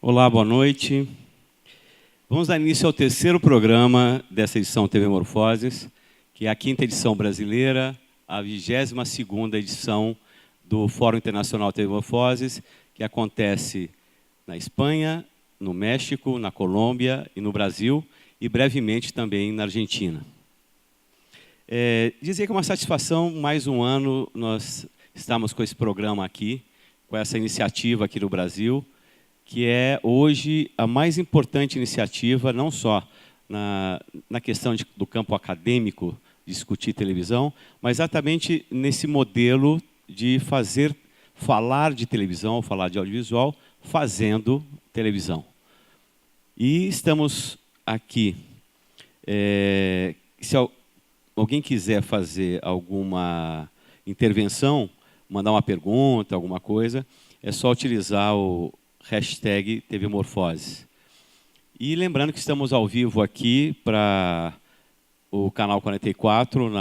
Olá, boa noite. Vamos dar início ao terceiro programa dessa edição TV Morfoses, que é a quinta edição brasileira, a 22ª edição do Fórum Internacional TV Morfoses, que acontece na Espanha, no México, na Colômbia e no Brasil, e brevemente também na Argentina. Dizer que é uma satisfação, mais um ano nós estamos com esse programa aqui, com essa iniciativa aqui no Brasil, que é hoje a mais importante iniciativa, não só na questão do campo acadêmico, de discutir televisão, mas exatamente nesse modelo de falar de televisão, falar de audiovisual, fazendo televisão. E estamos aqui, se alguém quiser fazer alguma intervenção, mandar uma pergunta, alguma coisa, é só utilizar o hashtag TV Morfoses. E lembrando que estamos ao vivo aqui para o canal 44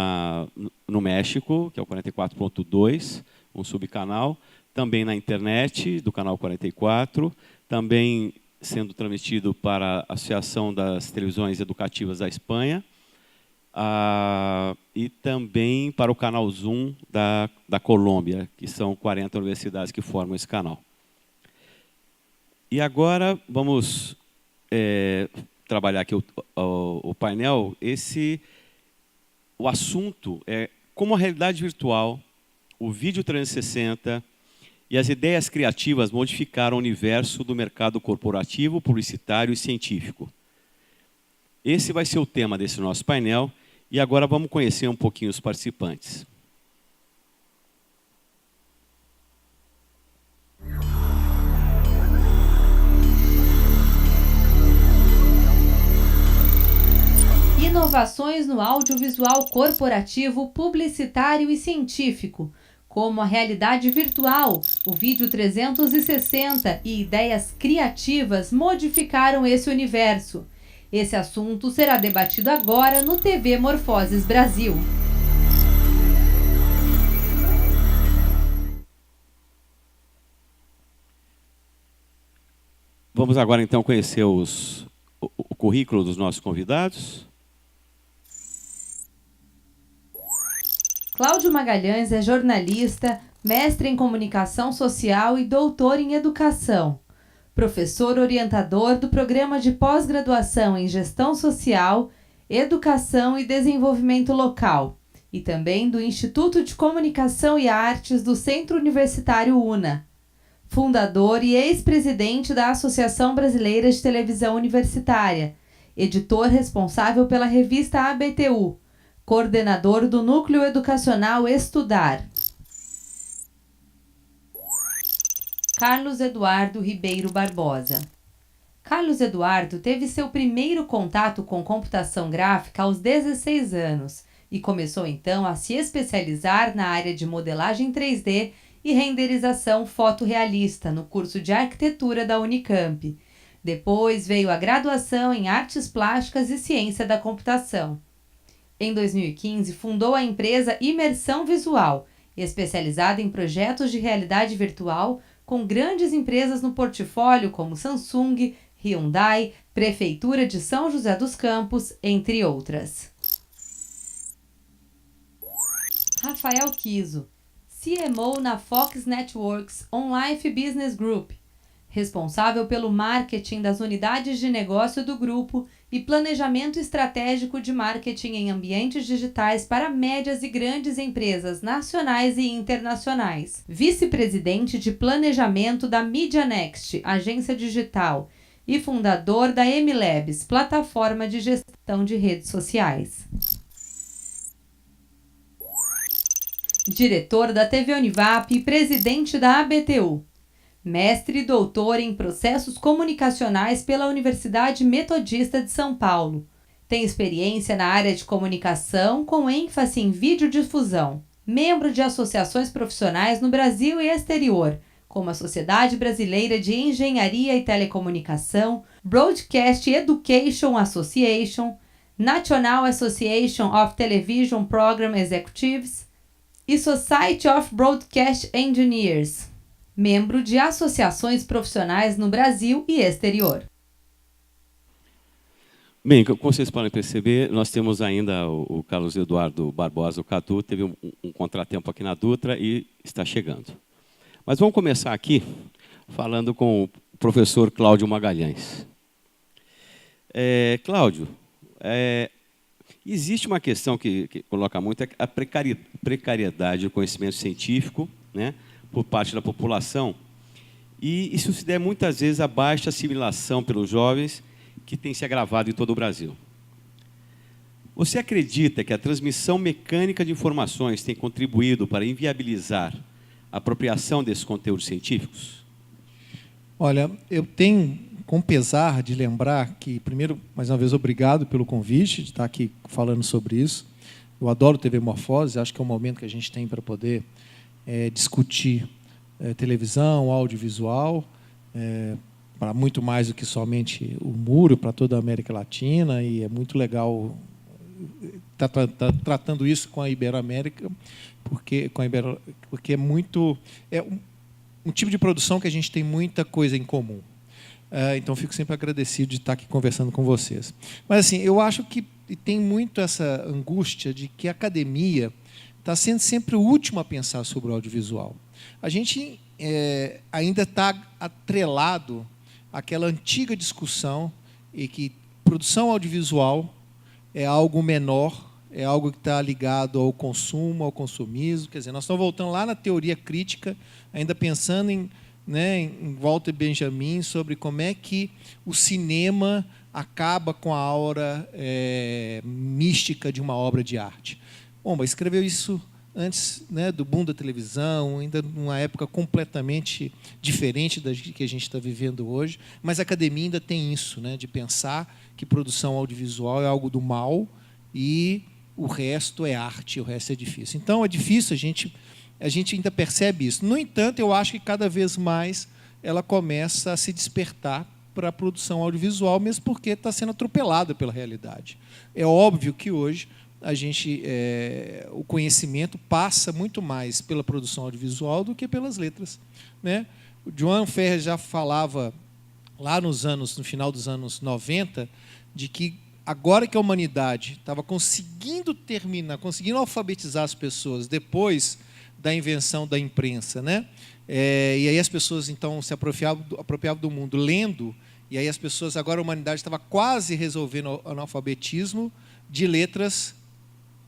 no México, que é o 44.2, um subcanal, também na internet do canal 44, também sendo transmitido para a Associação das Televisões Educativas da Espanha, e também para o canal Zoom da Colômbia, que são 40 universidades que formam esse canal. E agora vamos trabalhar aqui o painel. O assunto é como a realidade virtual, o vídeo 360 e as ideias criativas modificaram o universo do mercado corporativo, publicitário e científico. Esse vai ser o tema desse nosso painel. E agora vamos conhecer um pouquinho os participantes. Inovações no audiovisual corporativo, publicitário e científico, como a realidade virtual, o vídeo 360 e ideias criativas modificaram esse universo. Esse assunto será debatido agora no TV Morfoses Brasil. Vamos agora então conhecer o currículo dos nossos convidados. Cláudio Magalhães é jornalista, mestre em comunicação social e doutor em educação. Professor orientador do Programa de Pós-Graduação em Gestão Social, Educação e Desenvolvimento Local, e também do Instituto de Comunicação e Artes do Centro Universitário UNA. Fundador e ex-presidente da Associação Brasileira de Televisão Universitária, editor responsável pela revista ABTU, coordenador do Núcleo Educacional Estudar. Carlos Eduardo Ribeiro Barbosa. Carlos Eduardo teve seu primeiro contato com computação gráfica aos 16 anos e começou então a se especializar na área de modelagem 3D e renderização fotorrealista no curso de arquitetura da Unicamp. Depois veio a graduação em artes plásticas e ciência da computação. Em 2015, fundou a empresa Imersão Visual, especializada em projetos de realidade virtual com grandes empresas no portfólio como Samsung, Hyundai, Prefeitura de São José dos Campos, entre outras. Rafael Kiso, CMO na Fox Networks On-Life Business Group, responsável pelo marketing das unidades de negócio do grupo e planejamento estratégico de marketing em ambientes digitais para médias e grandes empresas nacionais e internacionais. Vice-presidente de planejamento da MediaNext, agência digital, e fundador da MLabs, plataforma de gestão de redes sociais. Diretor da TV Univap e presidente da ABTU. Mestre e doutor em processos comunicacionais pela Universidade Metodista de São Paulo. Tem experiência na área de comunicação com ênfase em videodifusão. Membro de associações profissionais no Brasil e exterior, como a Sociedade Brasileira de Engenharia e Telecomunicação, Broadcast Education Association, National Association of Television Program Executives e Society of Broadcast Engineers. membro de associações profissionais no Brasil e exterior. Bem, como vocês podem perceber, nós temos ainda o Carlos Eduardo Barbosa, o Cadu, teve um contratempo aqui na Dutra e está chegando. Mas vamos começar aqui falando com o professor Cláudio Magalhães. Cláudio, existe uma questão que coloca muito, é a precariedade do conhecimento científico, né, por parte da população, e isso se deve muitas vezes à baixa assimilação pelos jovens, que tem se agravado em todo o Brasil. Você acredita que a transmissão mecânica de informações tem contribuído para inviabilizar a apropriação desses conteúdos científicos? Olha, eu tenho com pesar de lembrar que, primeiro, mais uma vez, obrigado pelo convite de estar aqui falando sobre isso. Eu adoro TV Morfose, acho que é um momento que a gente tem para poder discutir televisão, audiovisual, para muito mais do que somente o muro, para toda a América Latina, e é muito legal estar tratando isso com a Iberoamérica, porque é muito um tipo de produção que a gente tem muita coisa em comum. Então, fico sempre agradecido de estar aqui conversando com vocês. Mas, assim, eu acho que tem muito essa angústia de que a academia está sendo sempre o último a pensar sobre o audiovisual. A gente ainda está atrelado àquela antiga discussão em que produção audiovisual é algo menor, é algo que está ligado ao consumo, ao consumismo. Quer dizer, nós estamos voltando lá na teoria crítica, ainda pensando em Walter Benjamin, sobre como é que o cinema acaba com a aura mística de uma obra de arte. Bom, mas escreveu isso antes, né, do boom da televisão, ainda numa época completamente diferente da que a gente está vivendo hoje, mas a academia ainda tem isso, né, de pensar que produção audiovisual é algo do mal e o resto é arte, o resto é difícil. Então, é difícil, a gente ainda percebe isso. No entanto, eu acho que cada vez mais ela começa a se despertar para a produção audiovisual, mesmo porque está sendo atropelada pela realidade. É óbvio que hoje o conhecimento passa muito mais pela produção audiovisual do que pelas letras, né? O Joan Ferrer já falava lá no final dos anos 90, de que agora que a humanidade estava conseguindo alfabetizar as pessoas depois da invenção da imprensa, né? E aí as pessoas então se apropriavam do mundo lendo, e aí as pessoas, agora a humanidade estava quase resolvendo o analfabetismo de letras.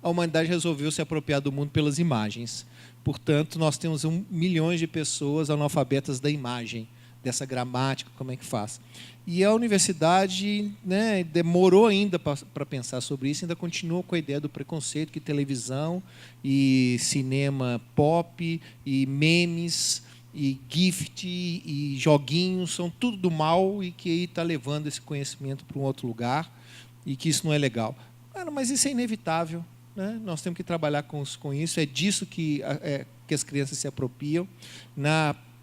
A humanidade resolveu se apropriar do mundo pelas imagens. Portanto, nós temos milhões de pessoas analfabetas da imagem, dessa gramática, como é que faz. E a universidade, né, demorou ainda para pensar sobre isso, ainda continua com a ideia do preconceito, que televisão e cinema pop, e memes, e gift, e joguinhos, são tudo do mal, e que aí está levando esse conhecimento para um outro lugar, e que isso não é legal. Mas isso é inevitável. Né? Nós temos que trabalhar com isso, é disso que as crianças se apropriam.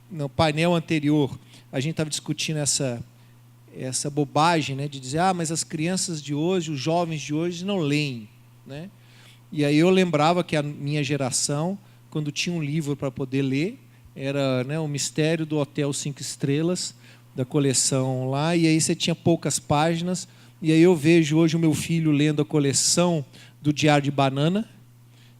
No painel anterior, a gente estava discutindo essa bobagem, né, de dizer, mas as crianças de hoje, os jovens de hoje não leem. Né? E aí eu lembrava que a minha geração, quando tinha um livro para poder ler, era, né, O Mistério do Hotel 5 Estrelas, da coleção lá, e aí você tinha poucas páginas, e aí eu vejo hoje o meu filho lendo a coleção do Diário de Banana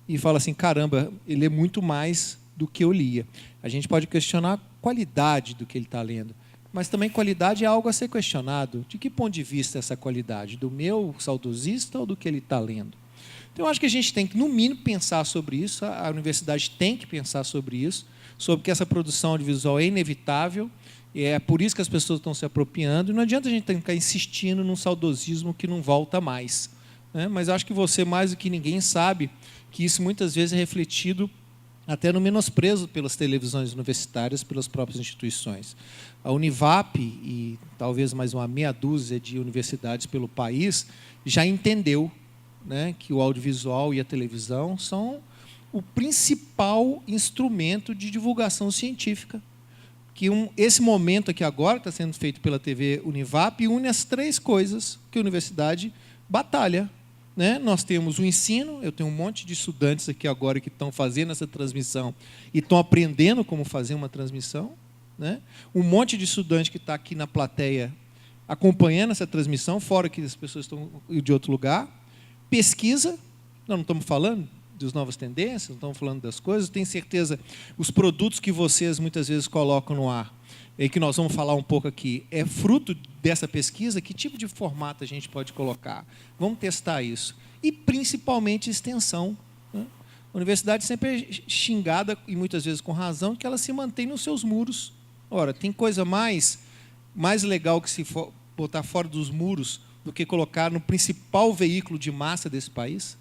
e fala assim, caramba, ele lê muito mais do que eu lia. A gente pode questionar a qualidade do que ele está lendo, mas também qualidade é algo a ser questionado. De que ponto de vista essa qualidade? Do meu saudosista ou do que ele está lendo? Então, eu acho que a gente tem que, no mínimo, pensar sobre isso, a universidade tem que pensar sobre isso, sobre que essa produção audiovisual é inevitável, e é por isso que as pessoas estão se apropriando, e não adianta a gente ficar insistindo num saudosismo que não volta mais. Mas acho que você, mais do que ninguém, sabe que isso muitas vezes é refletido até no menosprezo pelas televisões universitárias, pelas próprias instituições. A Univap, e talvez mais uma meia dúzia de universidades pelo país, já entendeu, né, que o audiovisual e a televisão são o principal instrumento de divulgação científica. Que esse momento aqui agora está sendo feito pela TV Univap e une as três coisas que a universidade batalha. né? Nós temos o ensino, eu tenho um monte de estudantes aqui agora que estão fazendo essa transmissão e estão aprendendo como fazer uma transmissão, né? Um monte de estudante que está aqui na plateia acompanhando essa transmissão, fora que as pessoas estão de outro lugar. Pesquisa, nós não estamos falando das novas tendências, não estamos falando das coisas, tenho certeza, os produtos que vocês muitas vezes colocam no ar, e que nós vamos falar um pouco aqui, é fruto dessa pesquisa. Que tipo de formato a gente pode colocar? Vamos testar isso. E, principalmente, extensão, né? A universidade sempre é xingada, e muitas vezes com razão, que ela se mantém nos seus muros. Ora, tem coisa mais legal que se botar fora dos muros do que colocar no principal veículo de massa desse país?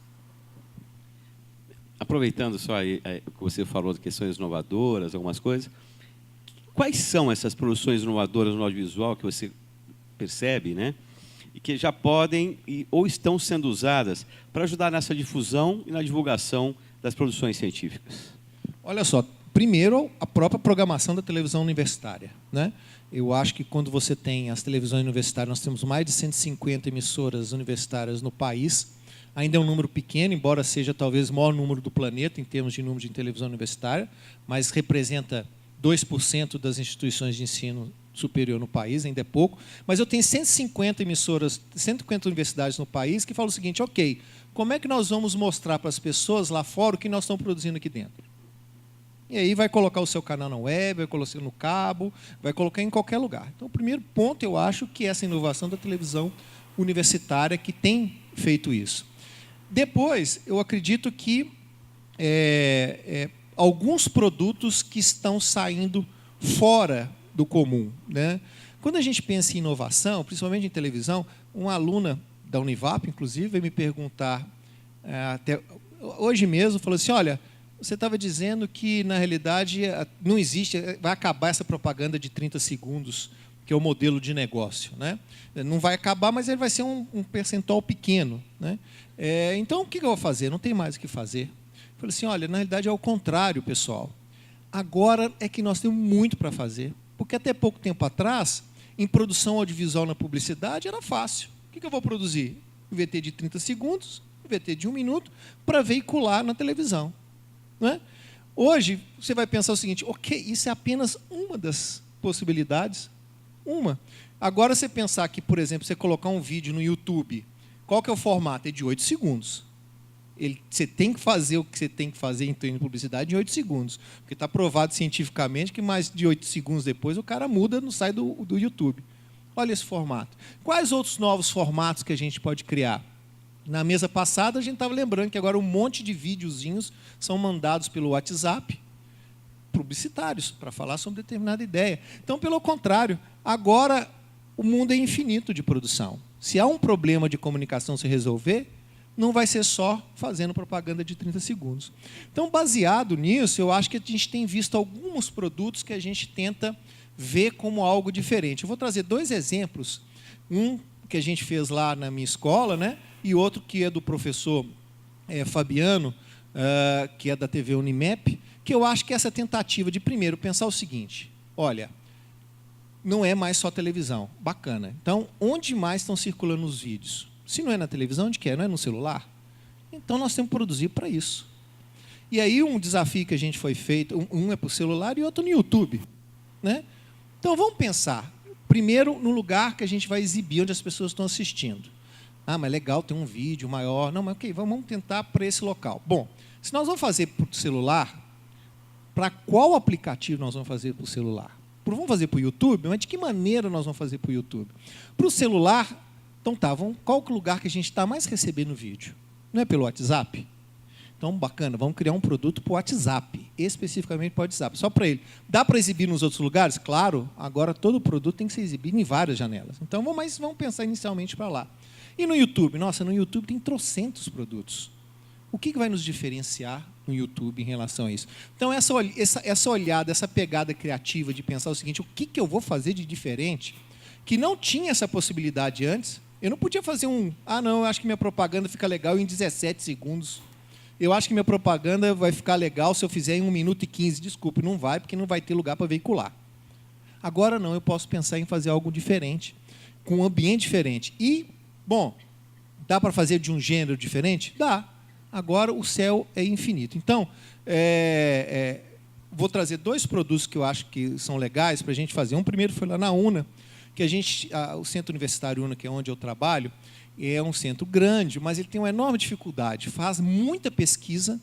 Aproveitando só aí, o que você falou de questões inovadoras, algumas coisas, quais são essas produções inovadoras no audiovisual que você percebe, né, e que já podem ou estão sendo usadas para ajudar nessa difusão e na divulgação das produções científicas? Olha só, primeiro, a própria programação da televisão universitária, né? Eu acho que quando você tem as televisões universitárias, nós temos mais de 150 emissoras universitárias no país. Ainda é um número pequeno, embora seja talvez o maior número do planeta em termos de número de televisão universitária, mas representa 2% das instituições de ensino superior no país, ainda é pouco. Mas eu tenho 150 emissoras, 150 universidades no país que falam o seguinte: ok, como é que nós vamos mostrar para as pessoas lá fora o que nós estamos produzindo aqui dentro? E aí vai colocar o seu canal na web, vai colocar no cabo, vai colocar em qualquer lugar. Então, o primeiro ponto, eu acho, que é essa inovação da televisão universitária que tem feito isso. Depois, eu acredito que alguns produtos que estão saindo fora do comum, né? Quando a gente pensa em inovação, principalmente em televisão, uma aluna da Univap, inclusive, veio me perguntar, até hoje mesmo, falou assim: olha, você estava dizendo que, na realidade, não existe, vai acabar essa propaganda de 30 segundos, que é o modelo de negócio, né? Não vai acabar, mas ele vai ser um percentual pequeno, né? Então, o que eu vou fazer? Não tem mais o que fazer. Eu falei assim: olha, na realidade é o contrário, pessoal. Agora é que nós temos muito para fazer, porque até pouco tempo atrás, em produção audiovisual na publicidade, era fácil. O que eu vou produzir? Um VT de 30 segundos, um VT de 1 minuto, para veicular na televisão. Não é? Hoje, você vai pensar o seguinte: ok, isso é apenas uma das possibilidades. Uma. Agora, você pensar que, por exemplo, você colocar um vídeo no YouTube, qual que é o formato? É de 8 segundos. Você tem que fazer o que você tem que fazer em termos de publicidade em 8 segundos. Porque está provado cientificamente que mais de 8 segundos depois o cara muda, não sai do YouTube. Olha esse formato. Quais outros novos formatos que a gente pode criar? Na mesa passada, a gente estava lembrando que agora um monte de videozinhos são mandados pelo WhatsApp, publicitários, para falar sobre determinada ideia. Então, pelo contrário, agora o mundo é infinito de produção. Se há um problema de comunicação se resolver, não vai ser só fazendo propaganda de 30 segundos. Então, baseado nisso, eu acho que a gente tem visto alguns produtos que a gente tenta ver como algo diferente. Eu vou trazer 2 exemplos. Um que a gente fez lá na minha escola, né? E outro que é do professor Fabiano, que é da TV Unimep, que eu acho que essa tentativa de, primeiro, pensar o seguinte: olha, não é mais só televisão. Bacana. Então, onde mais estão circulando os vídeos? Se não é na televisão, onde que é? Não é no celular? Então, nós temos que produzir para isso. E aí, um desafio que a gente foi feito, um é para o celular e outro no YouTube, né? Então, vamos pensar. Primeiro, no lugar que a gente vai exibir, onde as pessoas estão assistindo. Ah, mas legal, tem um vídeo maior. Não, mas ok, vamos tentar para esse local. Bom, se nós vamos fazer para o celular, para qual aplicativo nós vamos fazer para o celular? Vamos fazer para o YouTube, mas de que maneira nós vamos fazer para o YouTube? Para o celular, então tá, qual é o lugar que a gente está mais recebendo vídeo? Não é pelo WhatsApp? Então, bacana, vamos criar um produto para o WhatsApp, especificamente para o WhatsApp, só para ele. Dá para exibir nos outros lugares? Claro, agora todo o produto tem que ser exibido em várias janelas. Então, vamos pensar inicialmente para lá. E no YouTube? Nossa, no YouTube tem trocentos produtos. O que vai nos diferenciar no YouTube em relação a isso? Então, essa olhada, essa pegada criativa de pensar o seguinte: o que eu vou fazer de diferente, que não tinha essa possibilidade antes. Eu não podia fazer não, eu acho que minha propaganda fica legal em 17 segundos. Eu acho que minha propaganda vai ficar legal se eu fizer em 1 minuto e 15. Desculpe, não vai, porque não vai ter lugar para veicular. Agora eu posso pensar em fazer algo diferente, com um ambiente diferente. E, bom, Dá para fazer de um gênero diferente? Dá. Agora o céu é infinito. Então, vou trazer 2 produtos que eu acho que são legais para a gente fazer. Um primeiro foi lá na UNA, que o Centro Universitário UNA, que é onde eu trabalho, é um centro grande, mas ele tem uma enorme dificuldade. Faz muita pesquisa,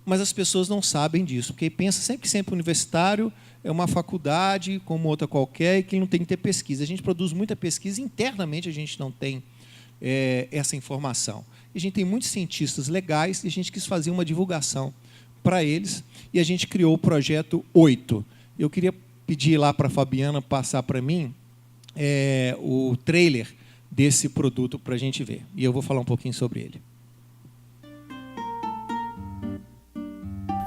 mas as pessoas não sabem disso, porque pensa sempre universitário é uma faculdade como outra qualquer e que não tem que ter pesquisa. A gente produz muita pesquisa, internamente a gente não tem essa informação. E a gente tem muitos cientistas legais e a gente quis fazer uma divulgação para eles e a gente criou o projeto 8. Eu queria pedir lá para a Fabiana passar para mim o trailer desse produto para a gente ver. E eu vou falar um pouquinho sobre ele.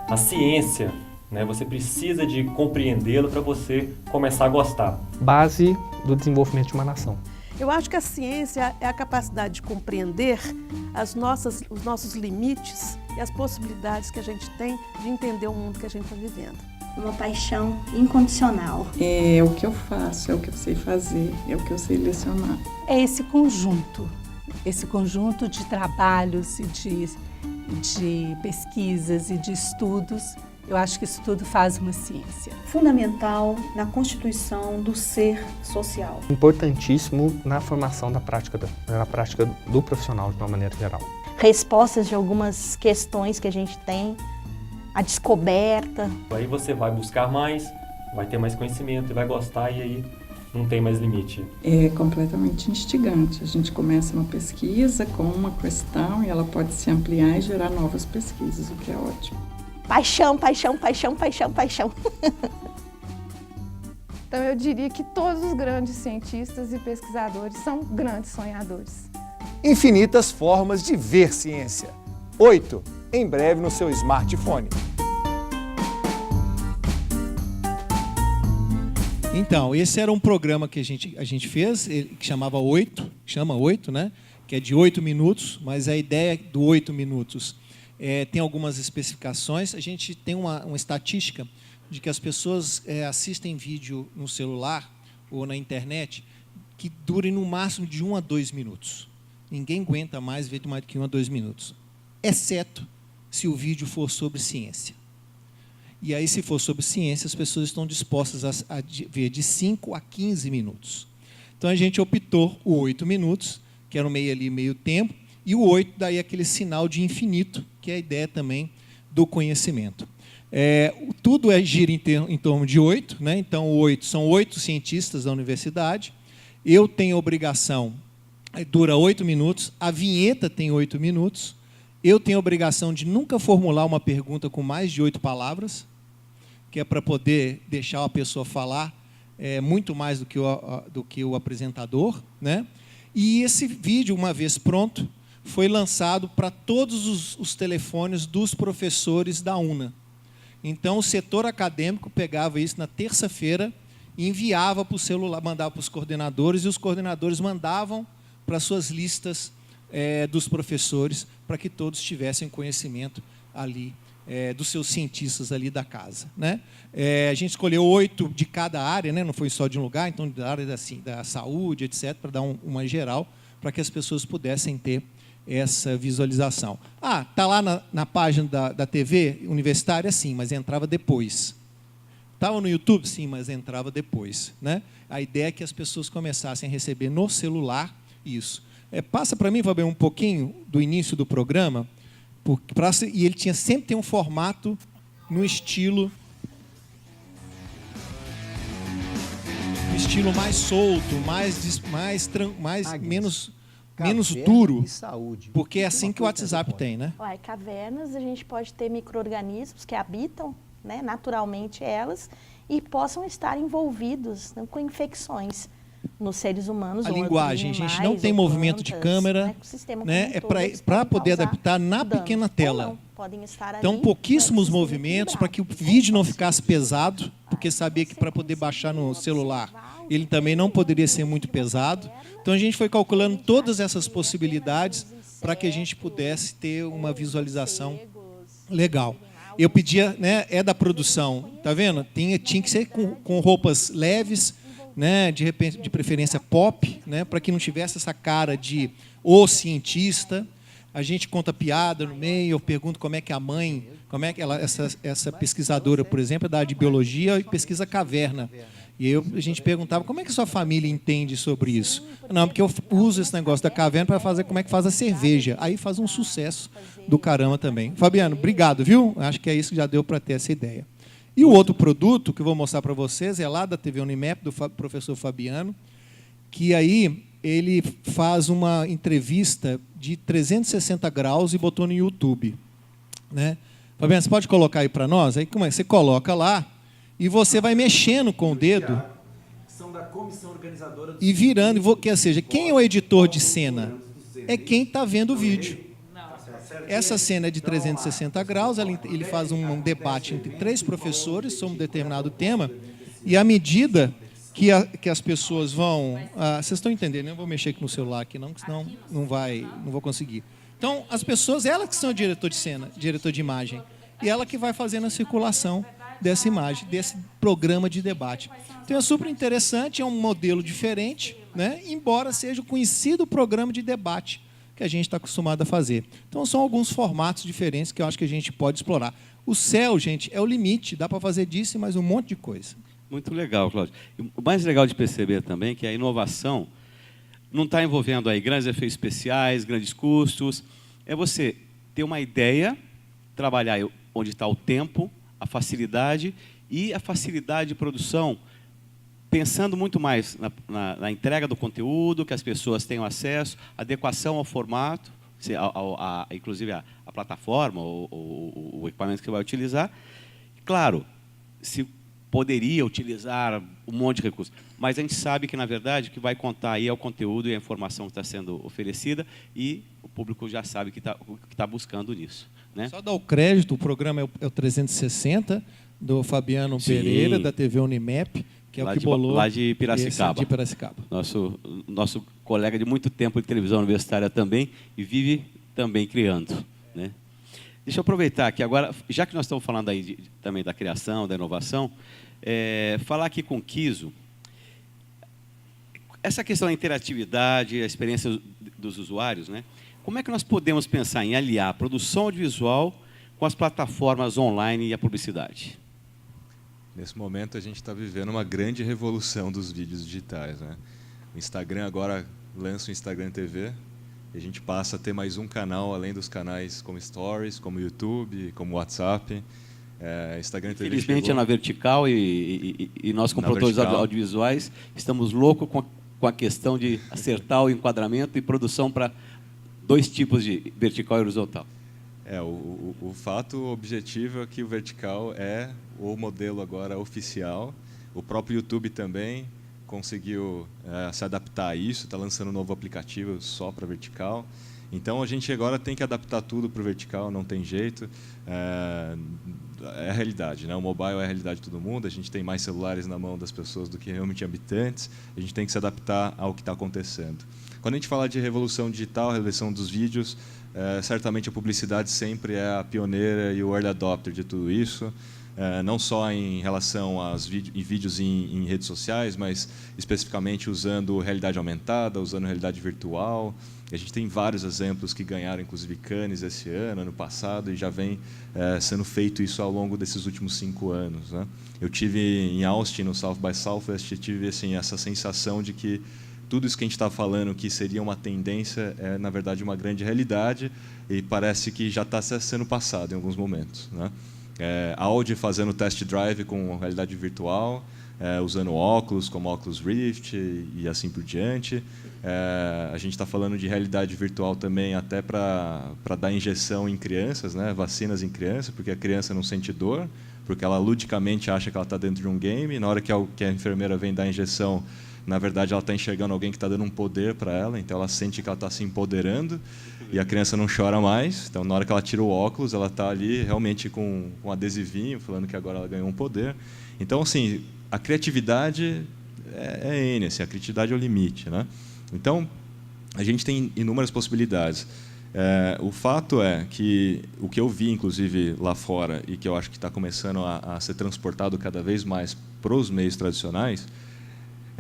A ciência, né, você precisa de compreendê-la para você começar a gostar. Base do desenvolvimento de uma nação. Eu acho que a ciência é a capacidade de compreender os nossos limites e as possibilidades que a gente tem de entender o mundo que a gente está vivendo. Uma paixão incondicional. É o que eu faço, é o que eu sei fazer, é o que eu sei lecionar. É esse conjunto de trabalhos e de pesquisas e de estudos. Eu acho que isso tudo faz uma ciência. Fundamental na constituição do ser social. Importantíssimo na formação na prática do profissional de uma maneira geral. Respostas de algumas questões que a gente tem, a descoberta. Aí você vai buscar mais, vai ter mais conhecimento e vai gostar e aí não tem mais limite. É completamente instigante. A gente começa uma pesquisa com uma questão e ela pode se ampliar e gerar novas pesquisas, o que é ótimo. Paixão, paixão, paixão, paixão, paixão. Então eu diria que todos os grandes cientistas e pesquisadores são grandes sonhadores. Infinitas formas de ver ciência. 8, em breve no seu smartphone. Então, esse era um programa que a gente fez, que chamava 8, chama 8, né? Que é de 8 minutos, mas a ideia do 8 minutos tem algumas especificações. A gente tem uma estatística de que as pessoas assistem vídeo no celular ou na internet que durem no máximo de 1 a 2 minutos. Ninguém aguenta mais ver mais do que 1 a 2 minutos, exceto se o vídeo for sobre ciência. E aí, se for sobre ciência, as pessoas estão dispostas a ver de 5 a 15 minutos. Então, a gente optou o 8 minutos, que era meio tempo, e o 8 daí aquele sinal de infinito, que é a ideia também do conhecimento. Tudo gira em torno de 8, né? Então, o 8 são 8 cientistas da universidade. Eu tenho a obrigação, dura 8 minutos, a vinheta tem 8 minutos. Eu tenho a obrigação de nunca formular uma pergunta com mais de 8 palavras, que é para poder deixar a pessoa falar muito mais do que o apresentador, né? E esse vídeo, uma vez pronto, foi lançado para todos os telefones dos professores da UNA. Então, o setor acadêmico pegava isso na terça-feira e enviava para o celular, mandava para os coordenadores, e os coordenadores mandavam para as suas listas dos professores, para que todos tivessem conhecimento ali dos seus cientistas ali da casa, né? A gente escolheu 8 de cada área, né? Não foi só de um lugar, então da área da saúde, etc., para dar uma geral, para que as pessoas pudessem ter essa visualização. Está lá na página da TV universitária? Sim, mas entrava depois. Estava no YouTube? Sim, mas entrava depois, né? A ideia é que as pessoas começassem a receber no celular isso. Passa para mim, Fabiano, um pouquinho do início do programa, e ele sempre tem um formato no estilo mais solto, menos duro, porque é assim que o WhatsApp tem, né? Cavernas, a gente pode ter micro-organismos que habitam, né, naturalmente elas e possam estar envolvidos, né, com infecções nos seres humanos. A linguagem, animais, a gente não tem movimento de câmera, né? Para poder adaptar na pequena tela. Então, pouquíssimos movimentos para que o vídeo não ficasse pesado, porque sabia que para poder baixar no celular ele também não poderia ser muito pesado. Então, a gente foi calculando todas essas possibilidades para que a gente pudesse ter uma visualização legal. Eu pedia, né, da produção, tá vendo? Tinha que ser com roupas leves, né, de repente, de preferência pop, né, para que não tivesse essa cara de o cientista. A gente conta piada no meio, eu pergunto como é que a mãe, como é que ela, essa pesquisadora, por exemplo, é da área de biologia e pesquisa caverna. E a gente perguntava, como é que sua família entende sobre isso? Não, porque eu uso esse negócio da caverna para fazer como é que faz a cerveja. Aí faz um sucesso do caramba também. Fabiano, obrigado, viu? Acho que é isso que já deu para ter essa ideia. E o outro produto que eu vou mostrar para vocês é lá da TV Unimap, do professor Fabiano, que aí ele faz uma entrevista de 360 graus e botou no YouTube, né? Fabiano, você pode colocar aí para nós? Aí como é? Você coloca lá e você vai mexendo com o dedo São da comissão organizadora e virando, ou seja, quem é o editor de cena? É quem está vendo o vídeo. Essa cena é de 360 graus, ele faz um debate entre 3 professores sobre um determinado tema, e à medida que as pessoas vão... vocês estão entendendo? Eu não vou mexer aqui no celular, aqui não, senão não vou conseguir. Então, as pessoas, elas que são o diretor de cena, diretor de imagem, e ela que vai fazendo a circulação dessa imagem, desse programa de debate. Então, é super interessante, é um modelo diferente, né? Embora seja o conhecido programa de debate que a gente está acostumado a fazer. Então, são alguns formatos diferentes que eu acho que a gente pode explorar. O céu, gente, é o limite, dá para fazer disso e mais um monte de coisa. Muito legal, Cláudio. O mais legal de perceber também é que a inovação não está envolvendo aí grandes efeitos especiais, grandes custos. É você ter uma ideia, trabalhar onde está o tempo, a facilidade e a facilidade de produção, pensando muito mais na entrega do conteúdo, que as pessoas tenham acesso, adequação ao formato, inclusive a plataforma, o equipamento que você vai utilizar. Claro, se poderia utilizar um monte de recursos, mas a gente sabe que, na verdade, o que vai contar aí é o conteúdo e a informação que está sendo oferecida, e o público já sabe que está buscando nisso, né? Só dar o crédito, o programa é o 360, do Fabiano Pereira, da TV Unimap, que é o que bolou... Lá de Piracicaba. De Piracicaba. Nosso colega de muito tempo de televisão universitária também, e vive também criando, né? Deixa eu aproveitar aqui agora, já que nós estamos falando aí também da criação, da inovação, falar aqui com o Kiso, essa questão da interatividade, a experiência dos usuários, né? Como é que nós podemos pensar em aliar a produção audiovisual com as plataformas online e a publicidade? Nesse momento, a gente está vivendo uma grande revolução dos vídeos digitais, né? O Instagram agora lança o Instagram TV, e a gente passa a ter mais um canal, além dos canais como Stories, como YouTube, como WhatsApp. Instagram TV Infelizmente é na vertical, e nós, como produtores audiovisuais, estamos loucos com a questão de acertar o enquadramento e produção para 2 tipos de vertical e horizontal. O fato objetivo é que o vertical é o modelo agora oficial. O próprio YouTube também conseguiu se adaptar a isso, está lançando um novo aplicativo só para vertical. Então, a gente agora tem que adaptar tudo para o vertical, não tem jeito. É a realidade, né? O mobile é a realidade de todo mundo, a gente tem mais celulares na mão das pessoas do que realmente habitantes, a gente tem que se adaptar ao que está acontecendo. Quando a gente fala de revolução digital, revolução dos vídeos, certamente a publicidade sempre é a pioneira e o early adopter de tudo isso. Não só em relação aos vídeos em redes sociais, mas especificamente usando realidade aumentada, usando realidade virtual. A gente tem vários exemplos que ganharam, inclusive, Cannes esse ano passado, e já vem sendo feito isso ao longo desses últimos 5 anos, né? Eu tive em Austin, no South by Southwest, tive assim, essa sensação de que tudo isso que a gente está falando que seria uma tendência é, na verdade, uma grande realidade, e parece que já está sendo passado em alguns momentos, né? Audi fazendo test drive com realidade virtual, usando óculos como Oculus Rift e assim por diante. A gente está falando de realidade virtual também até para dar injeção em crianças, né? Vacinas em crianças, porque a criança não sente dor, porque ela ludicamente acha que ela está dentro de um game, e na hora que a enfermeira vem dar a injeção, na verdade ela está enxergando alguém que está dando um poder para ela, então ela sente que ela está se empoderando, e a criança não chora mais. Então, na hora que ela tira o óculos, ela está ali realmente com um adesivinho, falando que agora ela ganhou um poder. Então, assim, a criatividade é N, assim, a criatividade é o limite, né? Então, a gente tem inúmeras possibilidades. O fato é que o que eu vi, inclusive, lá fora, e que eu acho que está começando a ser transportado cada vez mais para os meios tradicionais,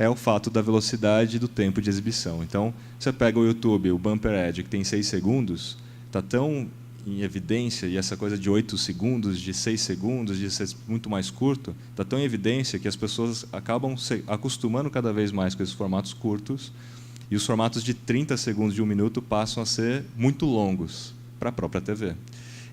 é o fato da velocidade do tempo de exibição. Então, você pega o YouTube, o Bumper Ad, que tem 6 segundos, está tão em evidência, e essa coisa de 8 segundos, de 6 segundos, de ser muito mais curto, está tão em evidência que as pessoas acabam se acostumando cada vez mais com esses formatos curtos, e os formatos de 30 segundos, de 1 minuto, passam a ser muito longos para a própria TV.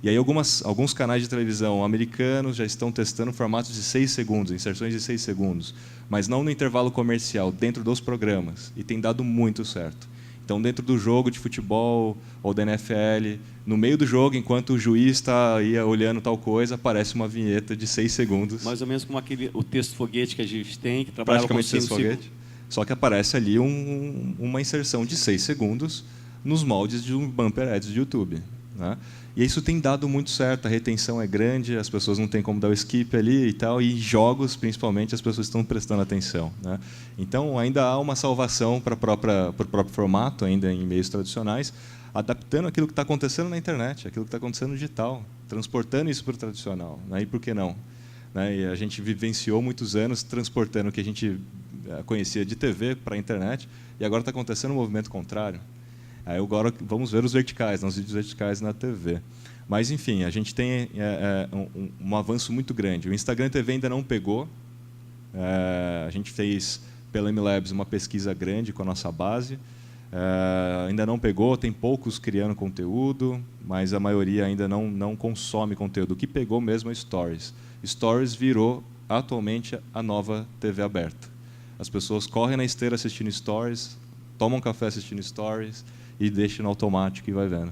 E aí alguns canais de televisão americanos já estão testando formatos de 6 segundos, inserções de 6 segundos, mas não no intervalo comercial, dentro dos programas, e tem dado muito certo. Então, dentro do jogo de futebol ou da NFL, no meio do jogo, enquanto o juiz está aí olhando tal coisa, aparece uma vinheta de 6 segundos. Mais ou menos como o texto foguete que a gente tem, que trabalha com praticamente texto foguete. Só que aparece ali uma inserção de 6 segundos nos moldes de um Bumper Ads de YouTube, né? E isso tem dado muito certo, a retenção é grande, as pessoas não têm como dar o skip ali e tal, e em jogos, principalmente, as pessoas estão prestando atenção, né? Então, ainda há uma salvação para o próprio formato, ainda em meios tradicionais, adaptando aquilo que está acontecendo na internet, aquilo que está acontecendo no digital, transportando isso para o tradicional, né? E por que não? Né? E a gente vivenciou muitos anos transportando o que a gente conhecia de TV para a internet, e agora está acontecendo um movimento contrário. Aí agora vamos ver os verticais, os vídeos verticais na TV. Mas, enfim, a gente tem um avanço muito grande. O Instagram TV ainda não pegou. A gente fez, pela MLabs, uma pesquisa grande com a nossa base. Ainda não pegou, tem poucos criando conteúdo, mas a maioria ainda não consome conteúdo. O que pegou mesmo é Stories. Stories virou, atualmente, a nova TV aberta. As pessoas correm na esteira assistindo Stories, tomam café assistindo Stories, e deixa no automático e vai vendo.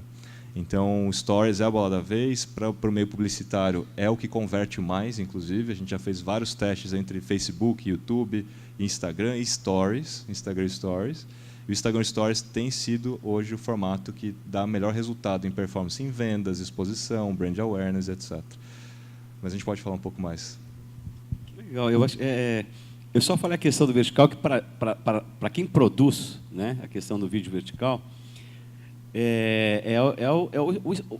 Então, Stories é a bola da vez. Para o meio publicitário, é o que converte mais, inclusive. A gente já fez vários testes entre Facebook, YouTube, Instagram e Stories. Instagram Stories. E o Instagram Stories tem sido, hoje, o formato que dá melhor resultado em performance em vendas, exposição, brand awareness, etc. Mas a gente pode falar um pouco mais. Legal. Eu só falei a questão do vertical, que para quem produz, né, a questão do vídeo vertical,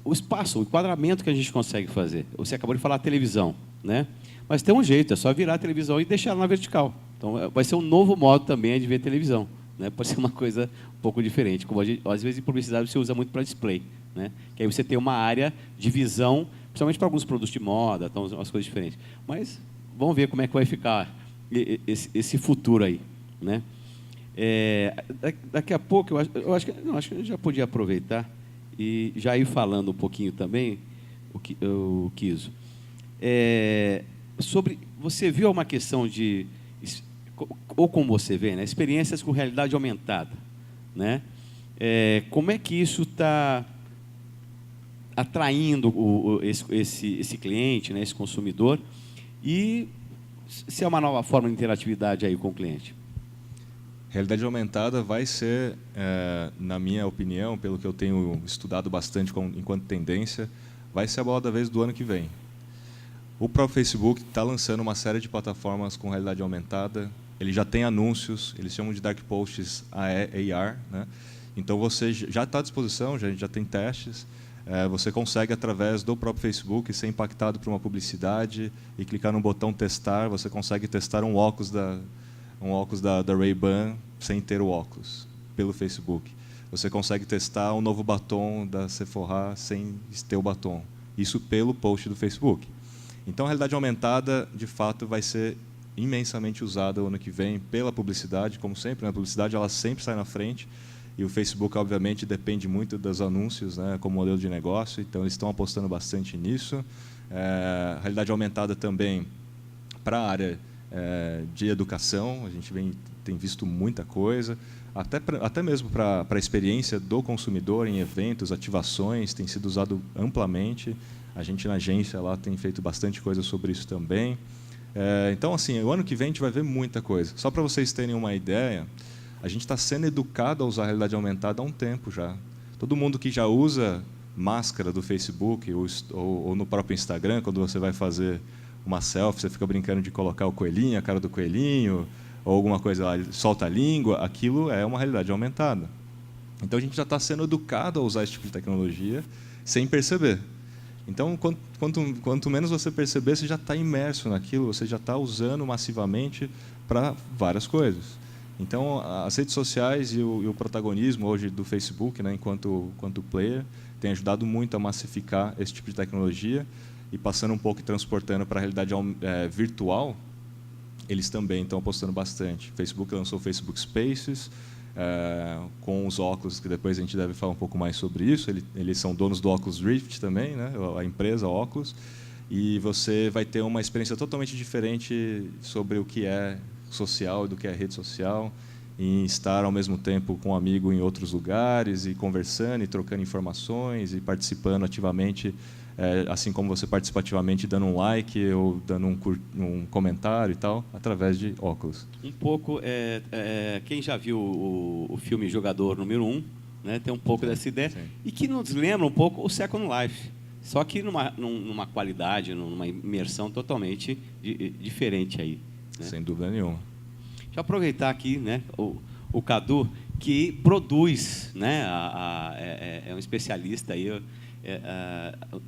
o espaço, o enquadramento que a gente consegue fazer. Você acabou de falar televisão, né? Mas tem um jeito, é só virar a televisão e deixar ela na vertical. Então, vai ser um novo modo também de ver televisão, né? Pode ser uma coisa um pouco diferente. Como às vezes em publicidade você usa muito para display, né? Que aí você tem uma área de visão, principalmente para alguns produtos de moda, então umas coisas diferentes. Mas vamos ver como é que vai ficar esse futuro aí, né? Daqui a pouco, eu acho que a gente já podia aproveitar e já ir falando um pouquinho também, o Kiso. Sobre, você viu uma questão de, ou como você vê, né, experiências com realidade aumentada, né? Como é que isso está atraindo esse cliente, né, esse consumidor, e se é uma nova forma de interatividade aí com o cliente? Realidade aumentada vai ser, na minha opinião, pelo que eu tenho estudado bastante enquanto tendência, vai ser a bola da vez do ano que vem. O próprio Facebook está lançando uma série de plataformas com realidade aumentada. Ele já tem anúncios, eles chamam de Dark Posts AR, né? Então, você já está à disposição, já tem testes. Você consegue, através do próprio Facebook, ser impactado por uma publicidade e clicar no botão testar, você consegue testar um óculos da Ray-Ban sem ter o óculos, pelo Facebook. Você consegue testar um novo batom da Sephora sem ter o batom. Isso pelo post do Facebook. Então, a realidade aumentada, de fato, vai ser imensamente usada o ano que vem pela publicidade. Como sempre, a publicidade ela sempre sai na frente. E o Facebook, obviamente, depende muito dos anúncios, né, como modelo de negócio. Então, eles estão apostando bastante nisso. A realidade aumentada também para a área de educação, a gente tem visto muita coisa, até mesmo para a experiência do consumidor em eventos, ativações, tem sido usado amplamente. A gente na agência lá tem feito bastante coisa sobre isso também. Então, assim, o ano que vem a gente vai ver muita coisa. Só para vocês terem uma ideia, a gente está sendo educado a usar a realidade aumentada há um tempo já. Todo mundo que já usa máscara do Facebook ou no próprio Instagram, quando você vai fazer uma selfie, você fica brincando de colocar o coelhinho, a cara do coelhinho, ou alguma coisa lá, solta a língua, aquilo é uma realidade aumentada. Então, a gente já está sendo educado a usar esse tipo de tecnologia sem perceber. Então, quanto menos você perceber, você já está imerso naquilo, você já está usando massivamente para várias coisas. Então, as redes sociais e o protagonismo hoje do Facebook, né, enquanto player, tem ajudado muito a massificar esse tipo de tecnologia e passando um pouco e transportando para a realidade virtual, eles também estão apostando bastante. O Facebook lançou o Facebook Spaces, com os óculos, que depois a gente deve falar um pouco mais sobre isso. Eles são donos do Oculus Rift também, né, a empresa Oculus, e você vai ter uma experiência totalmente diferente sobre o que é social e do que é rede social, em estar ao mesmo tempo com um amigo em outros lugares e conversando e trocando informações e participando ativamente, assim como você participa ativamente dando um like ou dando um comentário e tal, através de óculos. Um pouco, quem já viu o filme Jogador número 1, né, tem um pouco dessa ideia, sim, e que nos lembra um pouco o Second Life, só que numa qualidade, numa imersão totalmente diferente aí. Né? Sem dúvida nenhuma. Deixa eu aproveitar aqui, né, o Cadu, que produz, né, é um especialista aí,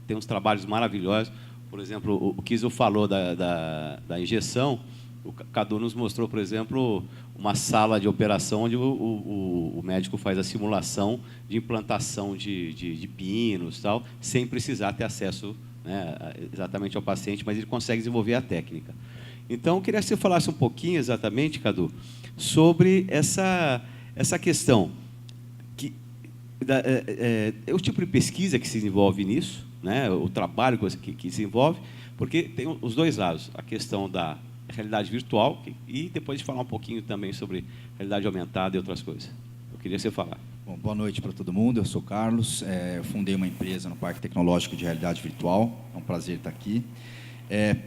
tem uns trabalhos maravilhosos. Por exemplo, o Kiso falou da injeção. O Cadu nos mostrou, por exemplo, uma sala de operação onde o médico faz a simulação de implantação de pinos, tal, sem precisar ter acesso, né, exatamente ao paciente, mas ele consegue desenvolver a técnica. Então, eu queria que você falasse um pouquinho, exatamente, Cadu, sobre essa questão, o tipo de pesquisa que se desenvolve nisso, né, o trabalho que se envolve, porque tem os dois lados, a questão da realidade virtual e depois de falar um pouquinho também sobre realidade aumentada e outras coisas. Eu queria que você falasse. Bom, boa noite para todo mundo, eu sou Carlos, eu fundei uma empresa no Parque Tecnológico de Realidade Virtual, é um prazer estar aqui.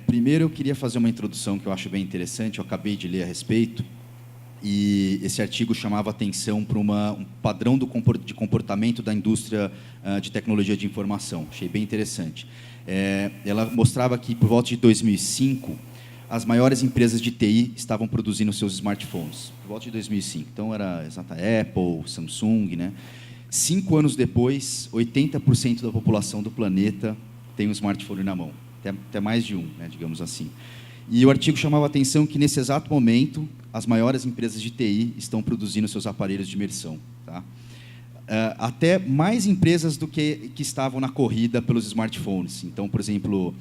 Primeiro, eu queria fazer uma introdução que eu acho bem interessante, eu acabei de ler a respeito, e esse artigo chamava atenção para um padrão de comportamento da indústria de tecnologia de informação. Achei bem interessante. Ela mostrava que, por volta de 2005, as maiores empresas de TI estavam produzindo seus smartphones, por volta de 2005. Então, era exata Apple, Samsung, né? 5 anos depois, 80% da população do planeta tem um smartphone na mão. Até mais de um, né, digamos assim. E o artigo chamava a atenção que, nesse exato momento, as maiores empresas de TI estão produzindo seus aparelhos de imersão. Tá? Até mais empresas do que estavam na corrida pelos smartphones. Então, por exemplo,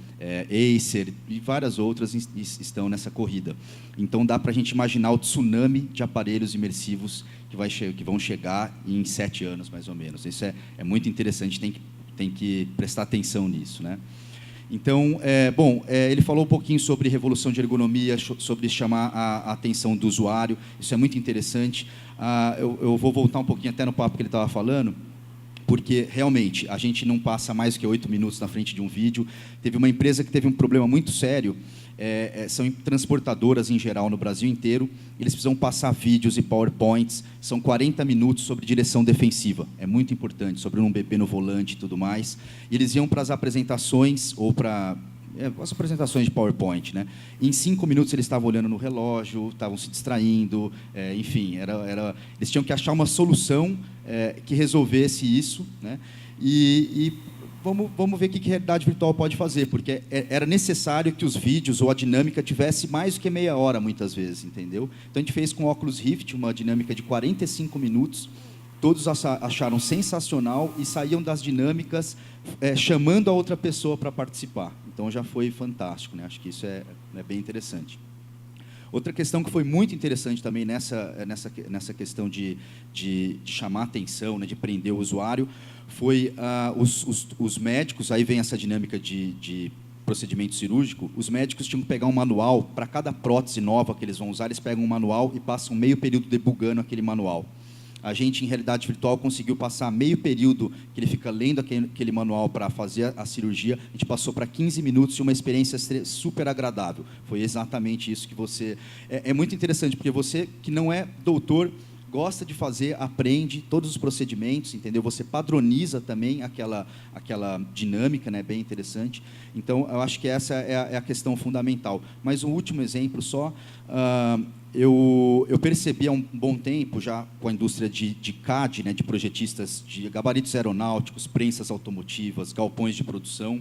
Acer e várias outras estão nessa corrida. Então, dá para a gente imaginar o tsunami de aparelhos imersivos que vão chegar em 7 anos, mais ou menos. Isso é muito interessante, tem que prestar atenção nisso, né? Então, ele falou um pouquinho sobre revolução de ergonomia, sobre chamar a atenção do usuário. Isso é muito interessante. Eu vou voltar um pouquinho até no papo que ele estava falando, porque, realmente, a gente não passa mais do que 8 minutos na frente de um vídeo. Teve uma empresa que teve um problema muito sério, são transportadoras, em geral, no Brasil inteiro. Eles precisam passar vídeos e PowerPoints. São 40 minutos sobre direção defensiva. É muito importante, sobre não beber no volante e tudo mais. E eles iam para as apresentações, ou para as apresentações de PowerPoint, né? Em 5 minutos eles estavam olhando no relógio, estavam se distraindo, enfim, eles tinham que achar uma solução que resolvesse isso, né? E vamos ver o que a realidade virtual pode fazer, porque era necessário que os vídeos ou a dinâmica tivesse mais do que meia hora, muitas vezes, entendeu? Então, a gente fez com o Oculus Rift uma dinâmica de 45 minutos, todos acharam sensacional e saíam das dinâmicas chamando a outra pessoa para participar. Então, já foi fantástico, né? Acho que isso é bem interessante. Outra questão que foi muito interessante também nessa questão de chamar a atenção, né, de prender o usuário, foi os médicos. Aí vem essa dinâmica de procedimento cirúrgico. Os médicos tinham que pegar um manual, para cada prótese nova que eles vão usar, eles pegam um manual e passam meio período debugando aquele manual. A gente, em realidade virtual, conseguiu passar meio período que ele fica lendo aquele manual para fazer a cirurgia. A gente passou para 15 minutos e uma experiência super agradável. Foi exatamente isso que você... É muito interessante, porque você, que não é doutor, gosta de fazer, aprende todos os procedimentos, entendeu? Você padroniza também aquela dinâmica, né? Bem interessante. Então, eu acho que essa é a questão fundamental. Mas um último exemplo só... Eu percebi há um bom tempo, já com a indústria de CAD, né, de projetistas de gabaritos aeronáuticos, prensas automotivas, galpões de produção,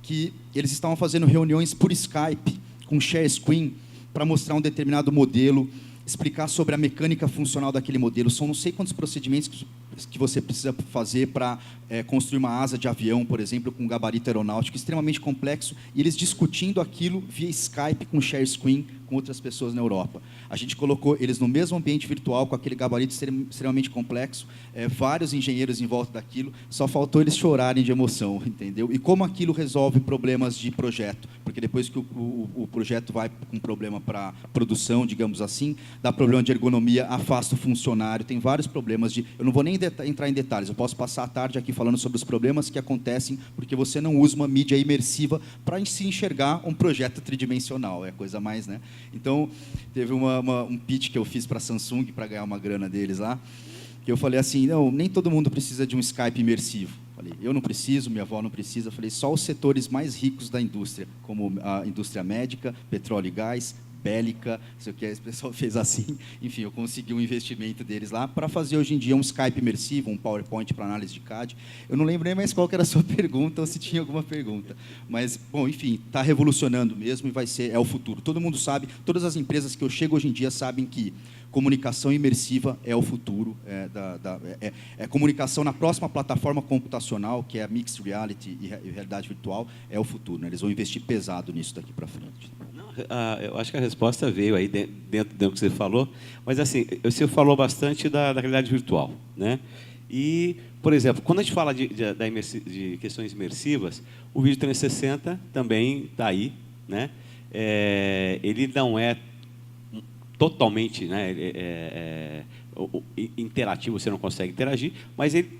que eles estavam fazendo reuniões por Skype, com share screen, para mostrar um determinado modelo. explicar sobre a mecânica funcional daquele modelo. São não sei quantos procedimentos que você precisa fazer para construir uma asa de avião, por exemplo, com um gabarito aeronáutico extremamente complexo, e eles discutindo aquilo via Skype com share screen com outras pessoas na Europa. A gente colocou eles no mesmo ambiente virtual, com aquele gabarito extremamente complexo, vários engenheiros em volta daquilo, só faltou eles chorarem de emoção, entendeu? E como aquilo resolve problemas de projeto, porque depois que o projeto vai com problema para produção, digamos assim, dá problema de ergonomia, afasta o funcionário, tem vários problemas de... Eu não vou nem entrar em detalhes, eu posso passar a tarde aqui falando sobre os problemas que acontecem porque você não usa uma mídia imersiva para se enxergar um projeto tridimensional, é a coisa mais, né? Então, teve um pitch que eu fiz para a Samsung para ganhar uma grana deles lá, que eu falei assim, não, nem todo mundo precisa de um Skype imersivo. Falei, eu não preciso, minha avó não precisa. Falei, só os setores mais ricos da indústria, como a indústria médica, petróleo e gás, bélica, não sei o que, esse pessoal fez assim. Enfim, eu consegui um investimento deles lá para fazer hoje em dia um Skype imersivo, um PowerPoint para análise de CAD. Eu não lembro nem mais qual que era a sua pergunta, ou se tinha alguma pergunta. Mas, bom, enfim, está revolucionando mesmo e vai ser, é o futuro. Todo mundo sabe, todas as empresas que eu chego hoje em dia sabem que comunicação imersiva é o futuro, comunicação na próxima plataforma computacional, que é a Mixed Reality e realidade virtual, é o futuro, né? Eles vão investir pesado nisso daqui para frente. Eu acho que a resposta veio aí dentro do que você falou, mas assim, você falou bastante da realidade virtual, né? E, por exemplo, quando a gente fala de questões imersivas, o vídeo 360 também está aí, né? Ele não é totalmente, né, interativo, você não consegue interagir, mas ele,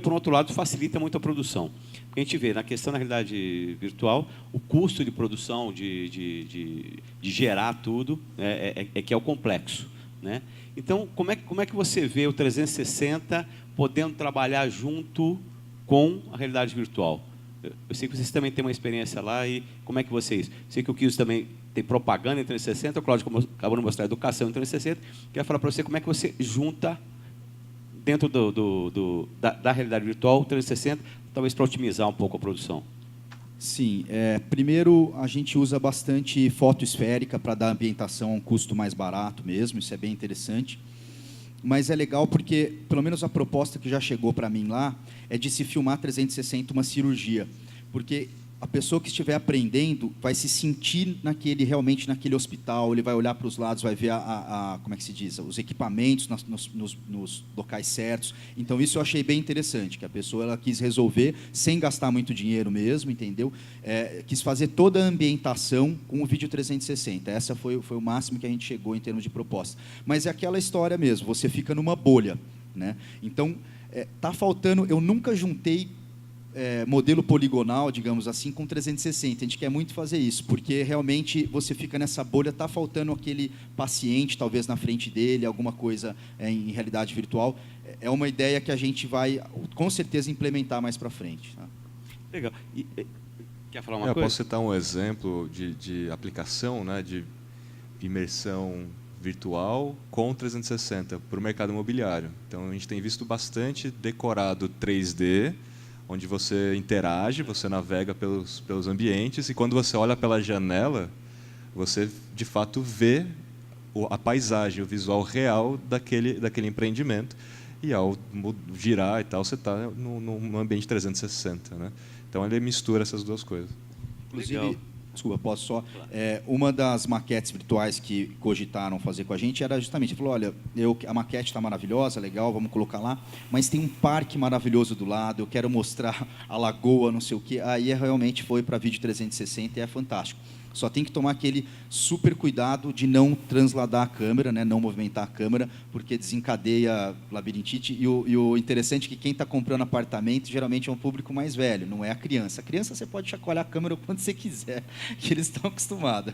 por outro lado, facilita muito a produção. A gente vê, na questão da realidade virtual, o custo de produção, de gerar tudo, que é o complexo, né? Então, como é que você vê o 360 podendo trabalhar junto com a realidade virtual? Eu sei que vocês também têm uma experiência lá, e como é que vocês... Sei que o Kios também tem propaganda em 360, o Cláudio acabou de mostrar educação em 360, quero falar para você como é que você junta dentro da realidade virtual o 360, talvez para otimizar um pouco a produção. Sim, primeiro a gente usa bastante foto esférica para dar ambientação a um custo mais barato mesmo, isso é bem interessante. Mas é legal porque, pelo menos a proposta que já chegou para mim lá, é de se filmar 360 uma cirurgia. Porque a pessoa que estiver aprendendo vai se sentir realmente naquele hospital, ele vai olhar para os lados, vai ver como é que se diz, os equipamentos nos locais certos. Então, isso eu achei bem interessante, que a pessoa ela quis resolver sem gastar muito dinheiro mesmo, entendeu? Quis fazer toda a ambientação com o vídeo 360. Essa foi o máximo que a gente chegou em termos de proposta. Mas é aquela história mesmo, você fica numa bolha, né? Então, tá faltando, eu nunca juntei modelo poligonal, digamos assim, com 360. A gente quer muito fazer isso, porque realmente você fica nessa bolha, está faltando aquele paciente, talvez na frente dele, alguma coisa em realidade virtual. É uma ideia que a gente vai, com certeza, implementar mais para frente. Tá? Legal. Quer falar uma coisa? Eu posso citar um exemplo de aplicação, né, de imersão virtual com 360 para o mercado imobiliário. Então, a gente tem visto bastante decorado 3D, onde você interage, você navega pelos ambientes, e quando você olha pela janela, você, de fato, vê a paisagem, o visual real daquele empreendimento. E, ao girar e tal, você está num ambiente 360. Né? Então, ele mistura essas duas coisas. Inclusive, Legal. Desculpa, posso só... uma das maquetes virtuais que cogitaram fazer com a gente era justamente, falou, olha, a maquete está maravilhosa, legal, vamos colocar lá, mas tem um parque maravilhoso do lado, eu quero mostrar a lagoa, não sei o quê. Aí realmente foi para vídeo 360 e é fantástico. Só tem que tomar aquele super cuidado de não transladar a câmera, né, não movimentar a câmera, porque desencadeia labirintite. E o interessante é que quem está comprando apartamento geralmente é um público mais velho, não é a criança. A criança você pode chacoalhar a câmera o quanto você quiser, que eles estão acostumados.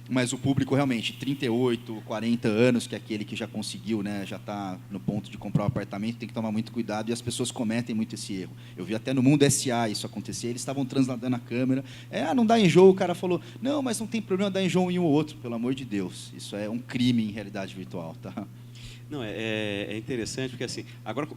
Mas o público realmente, 38, 40 anos, que é aquele que já conseguiu, né, já está no ponto de comprar um apartamento, tem que tomar muito cuidado, e as pessoas cometem muito esse erro. Eu vi até no Mundo SA isso acontecer, eles estavam transladando a câmera, não dá enjoo, o cara falou, não, mas não tem problema dar enjoo em um ou outro, pelo amor de Deus, isso é um crime em realidade virtual. Tá? Não, é interessante, porque assim, agora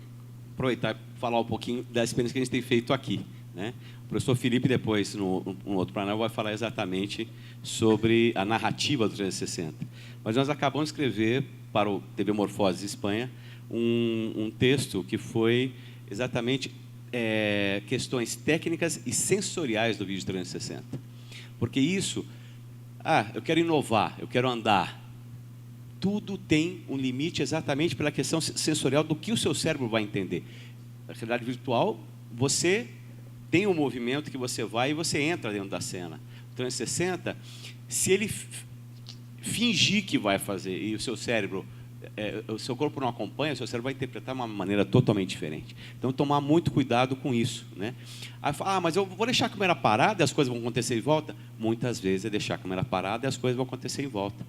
aproveitar e falar um pouquinho da experiência que a gente tem feito aqui. Né? professor Felipe, depois, no outro painel, vai falar exatamente sobre a narrativa do 360. Mas nós acabamos de escrever para o TV Morfoses Espanha um texto que foi exatamente questões técnicas e sensoriais do vídeo 360. Porque isso, eu quero inovar, eu quero andar. Tudo tem um limite exatamente pela questão sensorial do que o seu cérebro vai entender. Na realidade virtual, você tem um movimento que você vai e você entra dentro da cena. O 360, se ele fingir que vai fazer e o seu cérebro, o seu corpo não acompanha, o seu cérebro vai interpretar de uma maneira totalmente diferente. Então, tomar muito cuidado com isso, né? Mas eu vou deixar a câmera parada e as coisas vão acontecer em volta? Muitas vezes é deixar a câmera parada e as coisas vão acontecer em volta.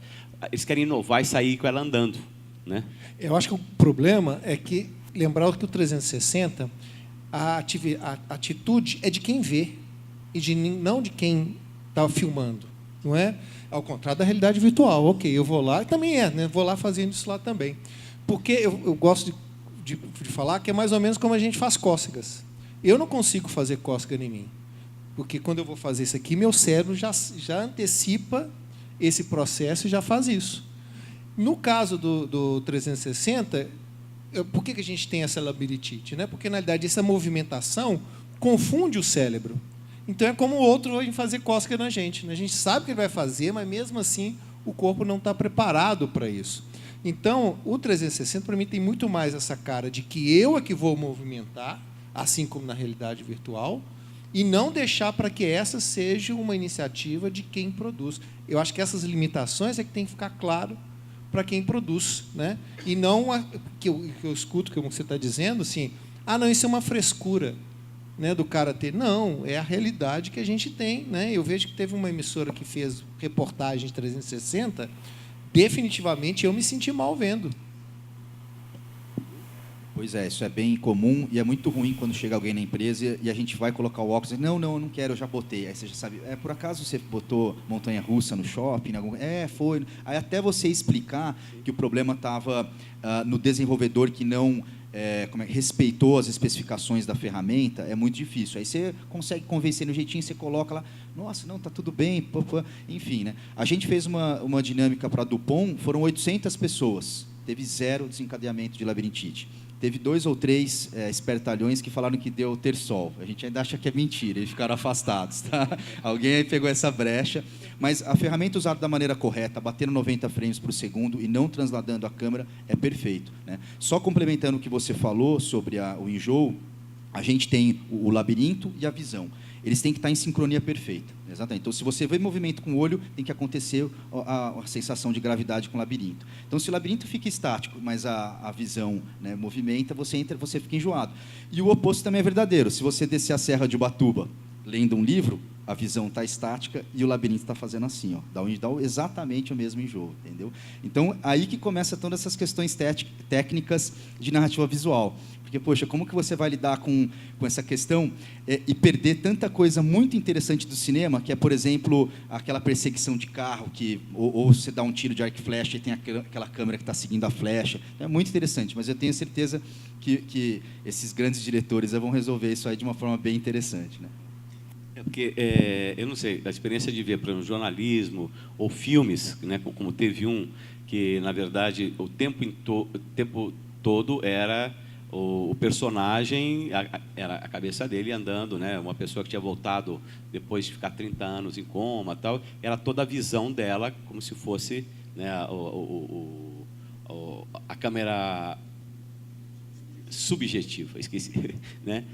Eles querem inovar e sair com ela andando, né? Eu acho que o problema é que, lembrar que o 360, a atitude é de quem vê e não de quem está filmando, não é? Ao contrário da realidade virtual. Ok, eu vou lá, e também né? Vou lá fazendo isso lá também. Porque eu gosto de falar que é mais ou menos como a gente faz cócegas. Eu não consigo fazer cócega em mim, porque quando eu vou fazer isso aqui, meu cérebro já antecipa esse processo e já faz isso. No caso do 360, por que a gente tem essa labirintite? Né? Porque, na realidade, essa movimentação confunde o cérebro. Então, é como o outro vai fazer cócega na gente. A gente sabe que ele vai fazer, mas, mesmo assim, o corpo não está preparado para isso. Então, o 360, para mim, tem muito mais essa cara de que eu é que vou movimentar, assim como na realidade virtual, e não deixar para que essa seja uma iniciativa de quem produz. Eu acho que essas limitações é que tem que ficar claro para quem produz, né? E não que eu escuto, como você está dizendo, assim, não, isso é uma frescura, né, do cara ter. Não, é a realidade que a gente tem, né? Eu vejo que teve uma emissora que fez reportagem de 360, definitivamente eu me senti mal vendo. Pois é, isso é bem comum e é muito ruim quando chega alguém na empresa e a gente vai colocar o óculos e diz, não, eu não quero, eu já botei. Aí você já sabe, por acaso você botou montanha-russa no shopping? Foi. Aí até você explicar que o problema estava no desenvolvedor que não respeitou as especificações da ferramenta, é muito difícil. Aí você consegue convencer no jeitinho, você coloca lá, nossa, não, está tudo bem, enfim. Né? A gente fez uma dinâmica para a Dupont, foram 800 pessoas, teve 0 desencadeamento de labirintite. Teve 2 ou 3 espertalhões que falaram que deu terçol. A gente ainda acha que é mentira, eles ficaram afastados. Tá? Alguém aí pegou essa brecha. Mas a ferramenta usada da maneira correta, batendo 90 frames por segundo e não transladando a câmera, é perfeito. Né? Só complementando o que você falou sobre o enjoo, a gente tem o labirinto e a visão. Eles têm que estar em sincronia perfeita. Exatamente. Então, se você vê movimento com o olho, tem que acontecer a sensação de gravidade com o labirinto. Então, se o labirinto fica estático, mas a visão, né, movimenta, você fica enjoado. E o oposto também é verdadeiro. Se você descer a Serra de Ubatuba lendo um livro, a visão está estática e o labirinto está fazendo assim, dá exatamente o mesmo enjoo, entendeu? Então, aí que começa todas essas questões técnicas de narrativa visual. Porque, poxa, como que você vai lidar com essa questão e perder tanta coisa muito interessante do cinema, que é, por exemplo, aquela perseguição de carro, ou você dá um tiro de arco e flecha e tem aquela câmera que está seguindo a flecha. É muito interessante, mas eu tenho certeza que esses grandes diretores vão resolver isso aí de uma forma bem interessante. Né? Porque, eu não sei, a experiência de ver, por exemplo, jornalismo ou filmes, né, como teve um, que, na verdade, o tempo todo era o personagem, era a cabeça dele andando, né, uma pessoa que tinha voltado depois de ficar 30 anos em coma, tal, era toda a visão dela como se fosse, né, a câmera subjetiva, esqueci, né?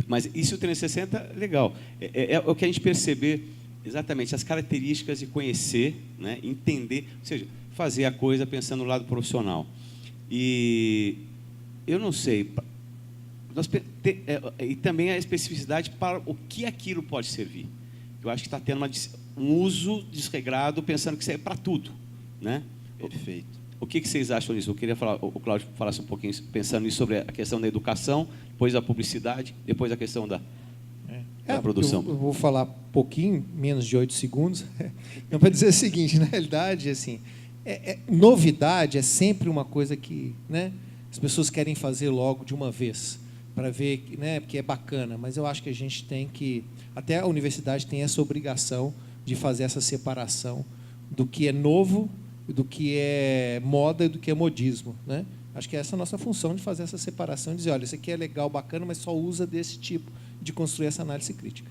Mas isso o 360 legal, é o que a gente perceber exatamente as características e conhecer, né, entender, ou seja, fazer a coisa pensando no lado profissional. E eu não sei, e também a especificidade para o que aquilo pode servir. Eu acho que está tendo um uso desregrado, pensando que isso é para tudo, né? Perfeito. O que vocês acham disso? Eu queria o Cláudio falasse um pouquinho, pensando nisso, sobre a questão da educação, depois da publicidade, depois a questão da produção. Eu vou falar um pouquinho, menos de 8 segundos, não, para dizer o seguinte, na realidade, assim, novidade é sempre uma coisa que, né, as pessoas querem fazer logo de uma vez, para ver, né, porque é bacana, mas eu acho que a gente tem que até a universidade tem essa obrigação de fazer essa separação do que é novo, do que é moda e do que é modismo, né? Acho que essa é a nossa função, de fazer essa separação, de dizer, olha, isso aqui é legal, bacana, mas só usa desse tipo, de construir essa análise crítica.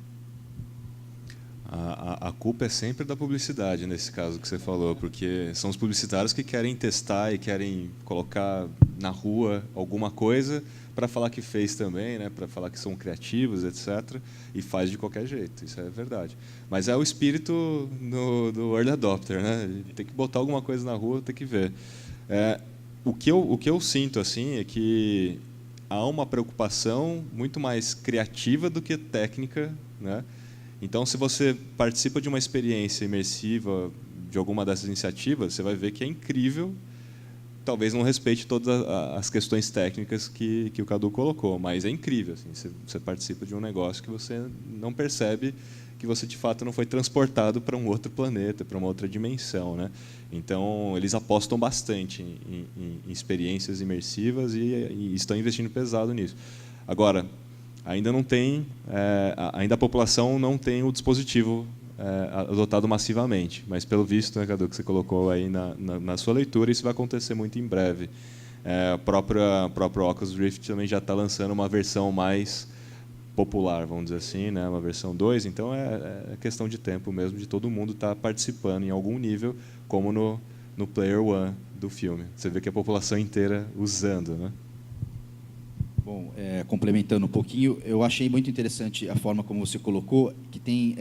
A culpa é sempre da publicidade, nesse caso que você falou, porque são os publicitários que querem testar e querem colocar na rua alguma coisa para falar que fez também, né, para falar que são criativos, etc., e faz de qualquer jeito, isso é verdade. Mas é o espírito do early adopter, né? Tem que botar alguma coisa na rua, tem que ver. O que eu sinto assim é que há uma preocupação muito mais criativa do que técnica, né? Então, se você participa de uma experiência imersiva de alguma dessas iniciativas, você vai ver que é incrível. Talvez não respeite todas as questões técnicas que o Cadu colocou, mas é incrível. Assim, você participa de um negócio que você não percebe que você, de fato, não foi transportado para um outro planeta, para uma outra dimensão, né? Então, eles apostam bastante em experiências imersivas e estão investindo pesado nisso. Agora, ainda não tem, ainda a população não tem o dispositivo adotado massivamente, mas pelo visto, né, Cadu, que você colocou aí na sua leitura, isso vai acontecer muito em breve. A própria Oculus Rift também já está lançando uma versão mais popular, vamos dizer assim, né, uma versão 2, então é questão de tempo mesmo, de todo mundo estar participando em algum nível, como no Player One do filme. Você vê que a população inteira usando, né? Bom, complementando um pouquinho, eu achei muito interessante a forma como você colocou, que tem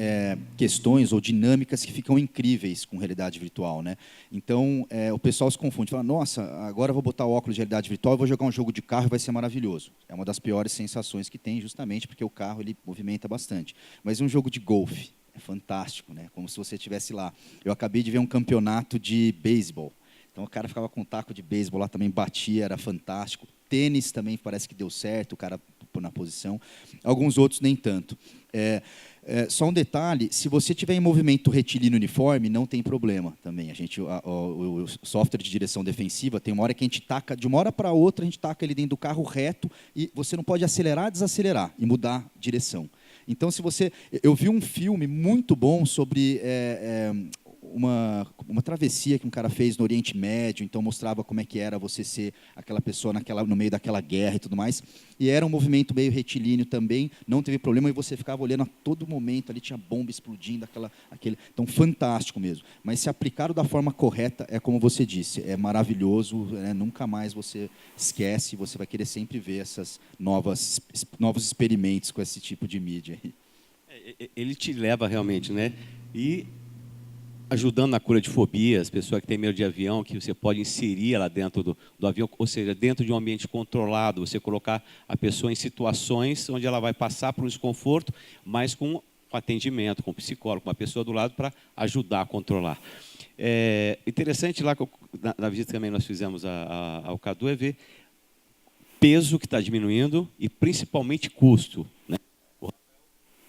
questões ou dinâmicas que ficam incríveis com realidade virtual, né? Então, o pessoal se confunde, fala, nossa, agora eu vou botar o óculos de realidade virtual e vou jogar um jogo de carro e vai ser maravilhoso. É uma das piores sensações que tem, justamente porque o carro ele movimenta bastante. Mas um jogo de golfe é fantástico, né? Como se você estivesse lá. Eu acabei de ver um campeonato de beisebol. Então, o cara ficava com um taco de beisebol lá, também batia, era fantástico. Tênis também parece que deu certo, o cara na posição. Alguns outros nem tanto. Só um detalhe, se você tiver em movimento retilíneo uniforme, não tem problema também. O software de direção defensiva, tem uma hora que a gente taca, de uma hora para outra, a gente taca ele dentro do carro reto e você não pode acelerar, desacelerar e mudar direção. Então, eu vi um filme muito bom sobre uma travessia que um cara fez no Oriente Médio, então mostrava como é que era você ser aquela pessoa no meio daquela guerra e tudo mais, e era um movimento meio retilíneo também, não teve problema, e você ficava olhando a todo momento, ali tinha bomba explodindo, então fantástico mesmo. Mas se aplicado da forma correta, é como você disse, é maravilhoso, nunca mais você esquece, você vai querer sempre ver esses novos experimentos com esse tipo de mídia. Ele te leva realmente, né? E ajudando na cura de fobias, pessoa que tem medo de avião, que você pode inserir lá dentro do avião, ou seja, dentro de um ambiente controlado, você colocar a pessoa em situações onde ela vai passar por um desconforto, mas com atendimento, com um psicólogo, com uma pessoa do lado para ajudar a controlar. Interessante lá, na visita também nós fizemos ao Cadu, é ver peso que está diminuindo e principalmente custo, né?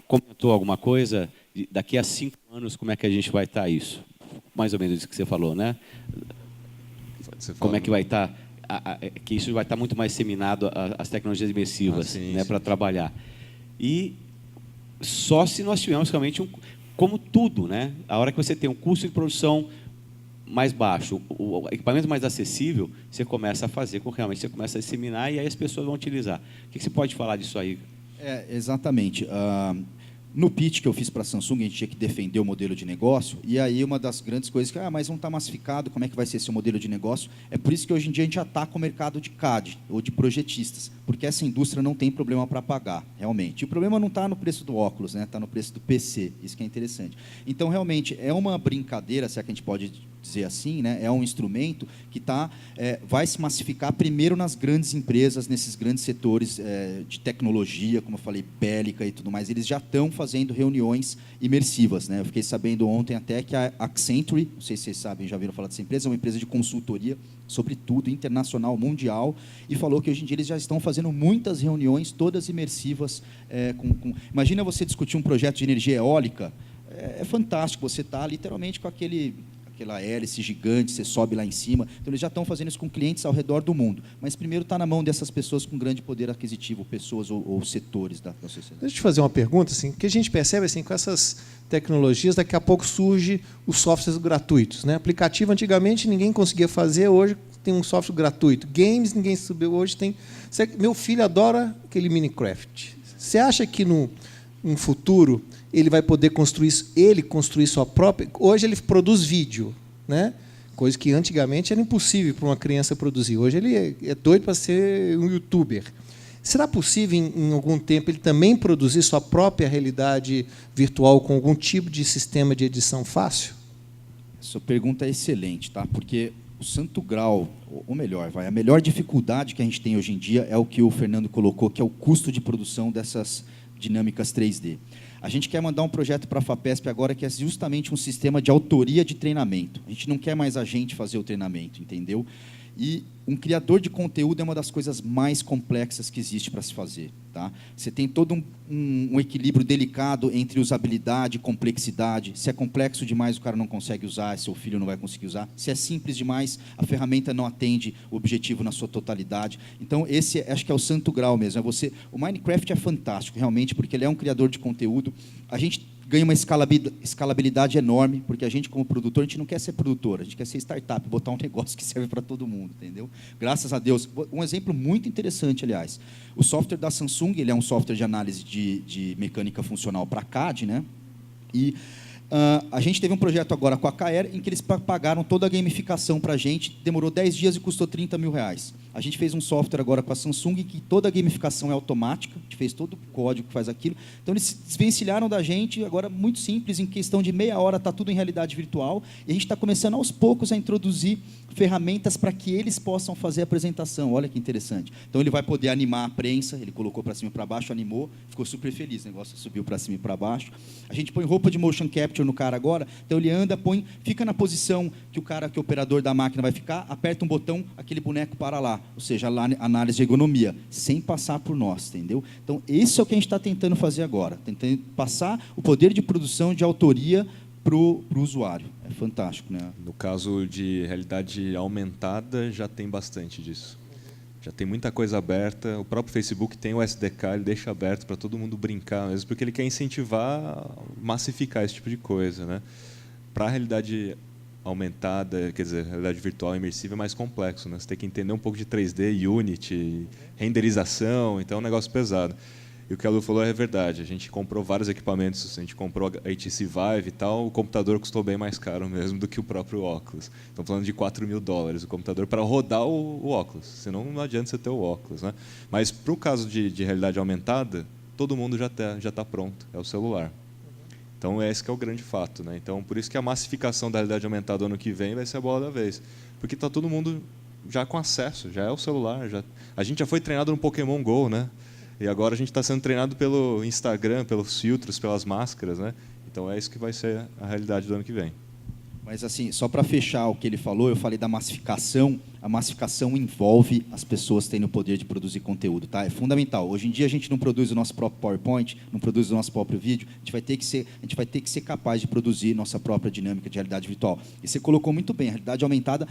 Comentou alguma coisa? Daqui a 5 anos, como é que a gente vai estar isso? Mais ou menos isso que você falou, né? Como é que vai estar? Que isso vai estar muito mais disseminado às tecnologias imersivas, né, para trabalhar. E só se nós tivermos realmente como tudo, né? A hora que você tem um custo de produção mais baixo, o equipamento mais acessível, você começa a fazer, realmente você começa a disseminar e aí as pessoas vão utilizar. O que você pode falar disso aí? Exatamente. No pitch que eu fiz para a Samsung, a gente tinha que defender o modelo de negócio, e aí uma das grandes coisas que, mas não está massificado, como é que vai ser esse modelo de negócio? É por isso que hoje em dia a gente ataca o mercado de CAD, ou de projetistas, porque essa indústria não tem problema para pagar, realmente. E o problema não está no preço do óculos, né? Está no preço do PC, isso que é interessante. Então, realmente, é uma brincadeira, se é que a gente pode dizer assim, né? É um instrumento que vai se massificar primeiro nas grandes empresas, nesses grandes setores de tecnologia, como eu falei, bélica e tudo mais. Eles já estão fazendo reuniões imersivas, né? Eu fiquei sabendo ontem até que a Accenture, não sei se vocês sabem, já viram falar dessa empresa, é uma empresa de consultoria sobre tudo, internacional, mundial, e falou que hoje em dia eles já estão fazendo muitas reuniões, todas imersivas. Imagina você discutir um projeto de energia eólica, é fantástico, você está literalmente com aquele aquela hélice gigante, você sobe lá em cima. Então, eles já estão fazendo isso com clientes ao redor do mundo. Mas, primeiro, está na mão dessas pessoas com grande poder aquisitivo, pessoas ou setores da sociedade. Deixa eu te fazer uma pergunta. Assim, que a gente percebe assim, com essas tecnologias, daqui a pouco surge os softwares gratuitos. Né? Aplicativo, antigamente, ninguém conseguia fazer, hoje tem um software gratuito. Games, ninguém subiu, hoje tem... Meu filho adora aquele Minecraft. Você acha que no futuro ele vai poder construir sua própria... Hoje ele produz vídeo, né? Coisa que antigamente era impossível para uma criança produzir. Hoje ele é doido para ser um youtuber. Será possível, em algum tempo, ele também produzir sua própria realidade virtual com algum tipo de sistema de edição fácil? Sua pergunta é excelente, tá? Porque o santo grau, ou melhor, a melhor dificuldade que a gente tem hoje em dia é o que o Fernando colocou, que é o custo de produção dessas dinâmicas 3D. A gente quer mandar um projeto para a FAPESP agora que é justamente um sistema de autoria de treinamento. A gente não quer mais a gente fazer o treinamento, entendeu? E um criador de conteúdo é uma das coisas mais complexas que existe para se fazer. Tá? Você tem todo um equilíbrio delicado entre usabilidade e complexidade. Se é complexo demais, o cara não consegue usar, seu filho não vai conseguir usar. Se é simples demais, a ferramenta não atende o objetivo na sua totalidade. Então, esse acho que é o santo grau mesmo. O Minecraft é fantástico, realmente, porque ele é um criador de conteúdo. A gente ganha uma escalabilidade enorme, porque a gente, como produtor, a gente não quer ser produtor, a gente quer ser startup, botar um negócio que serve para todo mundo, entendeu? Graças a Deus. Um exemplo muito interessante, aliás. O software da Samsung, ele é um software de análise de mecânica funcional para CAD, né? E a gente teve um projeto agora com a KR, em que eles pagaram toda a gamificação para a gente, demorou 10 dias e custou R$30 mil. A gente fez um software agora com a Samsung, que toda a gamificação é automática, a gente fez todo o código que faz aquilo. Então, eles se desvencilharam da gente, agora muito simples, em questão de meia hora está tudo em realidade virtual, e a gente está começando aos poucos a introduzir ferramentas para que eles possam fazer a apresentação. Olha que interessante. Então, ele vai poder animar a prensa, ele colocou para cima e para baixo, animou, ficou super feliz, o negócio subiu para cima e para baixo. A gente põe roupa de motion capture no cara agora, então ele anda, fica na posição que o operador da máquina vai ficar, aperta um botão, aquele boneco para lá, ou seja, análise de ergonomia, sem passar por nós, entendeu? Então, esse é o que a gente está tentando fazer agora, tentando passar o poder de produção, de autoria para o usuário. É fantástico, né? No caso de realidade aumentada, já tem bastante disso. Já tem muita coisa aberta. O próprio Facebook tem o SDK, ele deixa aberto para todo mundo brincar, mesmo porque ele quer incentivar, massificar esse tipo de coisa, né? Para a realidade aumentada, quer dizer, realidade virtual imersiva é mais complexo, né? Você tem que entender um pouco de 3D, Unity, renderização, então é um negócio pesado. E o que a Lu falou é verdade. A gente comprou vários equipamentos, a gente comprou a HTC Vive e tal, o computador custou bem mais caro mesmo do que o próprio óculos. Estamos falando de $4 mil o computador para rodar o óculos, senão não adianta você ter o óculos, né? Mas para o caso de realidade aumentada, todo mundo já tá pronto, é o celular. Então, esse que é o grande fato, né? Então, por isso que a massificação da realidade aumentada ano que vem vai ser a bola da vez. Porque está todo mundo já com acesso, já é o celular. A gente já foi treinado no Pokémon GO, né? E agora a gente está sendo treinado pelo Instagram, pelos filtros, pelas máscaras, né? Então, é isso que vai ser a realidade do ano que vem. Mas, assim, só para fechar o que ele falou, eu falei da massificação. A massificação envolve as pessoas tendo o poder de produzir conteúdo, tá? É fundamental. Hoje em dia, a gente não produz o nosso próprio PowerPoint, não produz o nosso próprio vídeo. A gente vai ter que ser capaz de produzir nossa própria dinâmica de realidade virtual. E você colocou muito bem. A realidade aumentada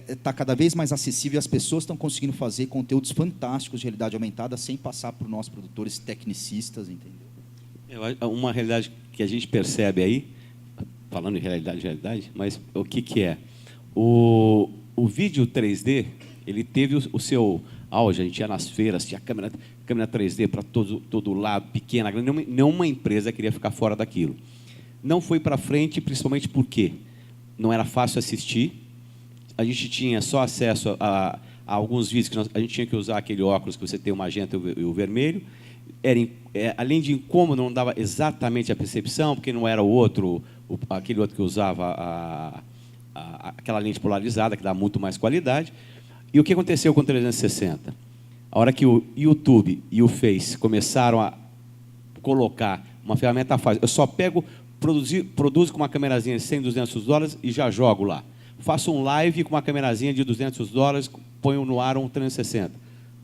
está cada vez mais acessível e as pessoas estão conseguindo fazer conteúdos fantásticos de realidade aumentada sem passar por nós, produtores tecnicistas, entendeu? Uma realidade que a gente percebe aí, falando em realidade, mas o que é? O vídeo 3D, ele teve o seu auge, a gente ia nas feiras, tinha câmera 3D para todo lado, pequena, grande, nenhuma empresa queria ficar fora daquilo. Não foi para frente, principalmente porque não era fácil assistir, a gente tinha só acesso a alguns vídeos, que a gente tinha que usar aquele óculos que você tem o magenta e o vermelho, além de incômodo, não dava exatamente a percepção, porque não era aquele outro que usava aquela lente polarizada, que dá muito mais qualidade. E o que aconteceu com o 360? A hora que o YouTube e o Face começaram a colocar uma ferramenta fácil, eu só produzo com uma camerazinha de $100, $200 e já jogo lá. Faço um live com uma camerazinha de $200, ponho no ar um 360.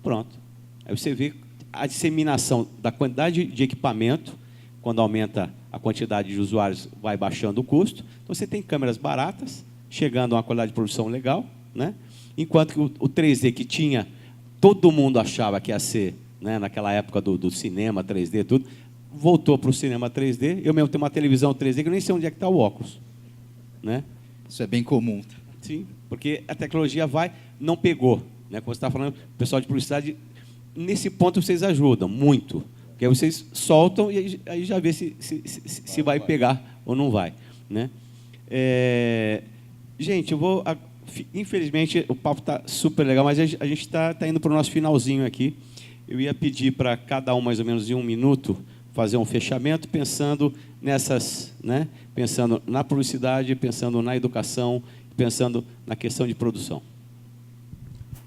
Pronto. Aí você vê a disseminação da quantidade de equipamento, quando aumenta a quantidade de usuários, vai baixando o custo. Então, você tem câmeras baratas, chegando a uma qualidade de produção legal, né? Enquanto que o 3D que tinha, todo mundo achava que ia ser, né, naquela época do cinema 3D, tudo, voltou para o cinema 3D. Eu mesmo tenho uma televisão 3D que eu nem sei onde é que está o óculos. Né? Isso é bem comum. Sim, porque a tecnologia não pegou. Né? Como você está falando, o pessoal de publicidade, nesse ponto vocês ajudam muito. Porque aí vocês soltam e aí já vê se vai pegar ou não vai. Né? Gente, eu vou... Infelizmente, o papo está super legal, mas a gente está indo para o nosso finalzinho aqui. Eu ia pedir para cada um, mais ou menos em 1 minuto, fazer um fechamento, pensando nessas, né? Pensando na publicidade, pensando na educação, pensando na questão de produção.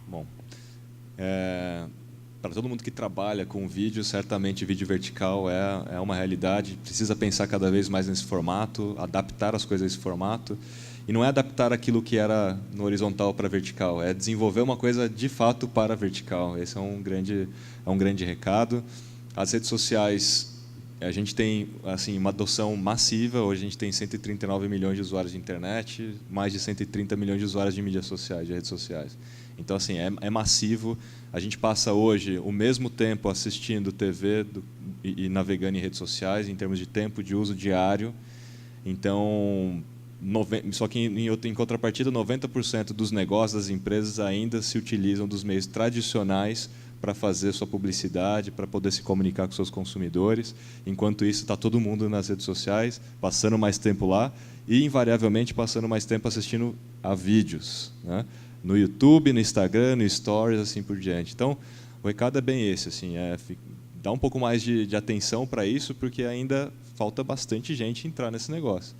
Bom, para todo mundo que trabalha com vídeo, certamente vídeo vertical é uma realidade. Precisa pensar cada vez mais nesse formato, adaptar as coisas a esse formato. E não é adaptar aquilo que era no horizontal para vertical, é desenvolver uma coisa de fato para vertical. Esse é um grande recado. As redes sociais, a gente tem assim uma adoção massiva. Hoje a gente tem 139 milhões de usuários de internet, mais de 130 milhões de usuários de mídias sociais, de redes sociais. Então, assim, é massivo. A gente passa hoje o mesmo tempo assistindo TV e navegando em redes sociais, em termos de tempo de uso diário. Então... Só que, em contrapartida, 90% dos negócios das empresas ainda se utilizam dos meios tradicionais para fazer sua publicidade, para poder se comunicar com seus consumidores. Enquanto isso, está todo mundo nas redes sociais, passando mais tempo lá e, invariavelmente, passando mais tempo assistindo a vídeos, né? No YouTube, no Instagram, no Stories, assim por diante. Então, o recado é bem esse, assim, dar um pouco mais de atenção para isso, porque ainda falta bastante gente entrar nesse negócio.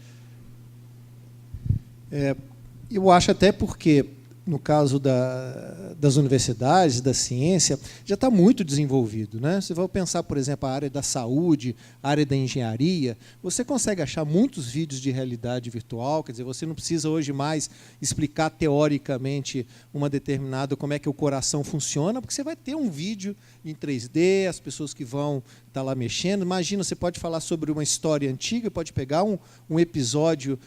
Eu acho até porque, no caso das universidades, da ciência, já está muito desenvolvido. Né? Se for pensar, por exemplo, a área da saúde, a área da engenharia, você consegue achar muitos vídeos de realidade virtual, quer dizer, você não precisa hoje mais explicar teoricamente uma determinada como é que o coração funciona, porque você vai ter um vídeo em 3D, as pessoas que vão estar lá mexendo. Imagina, você pode falar sobre uma história antiga, pode pegar um episódio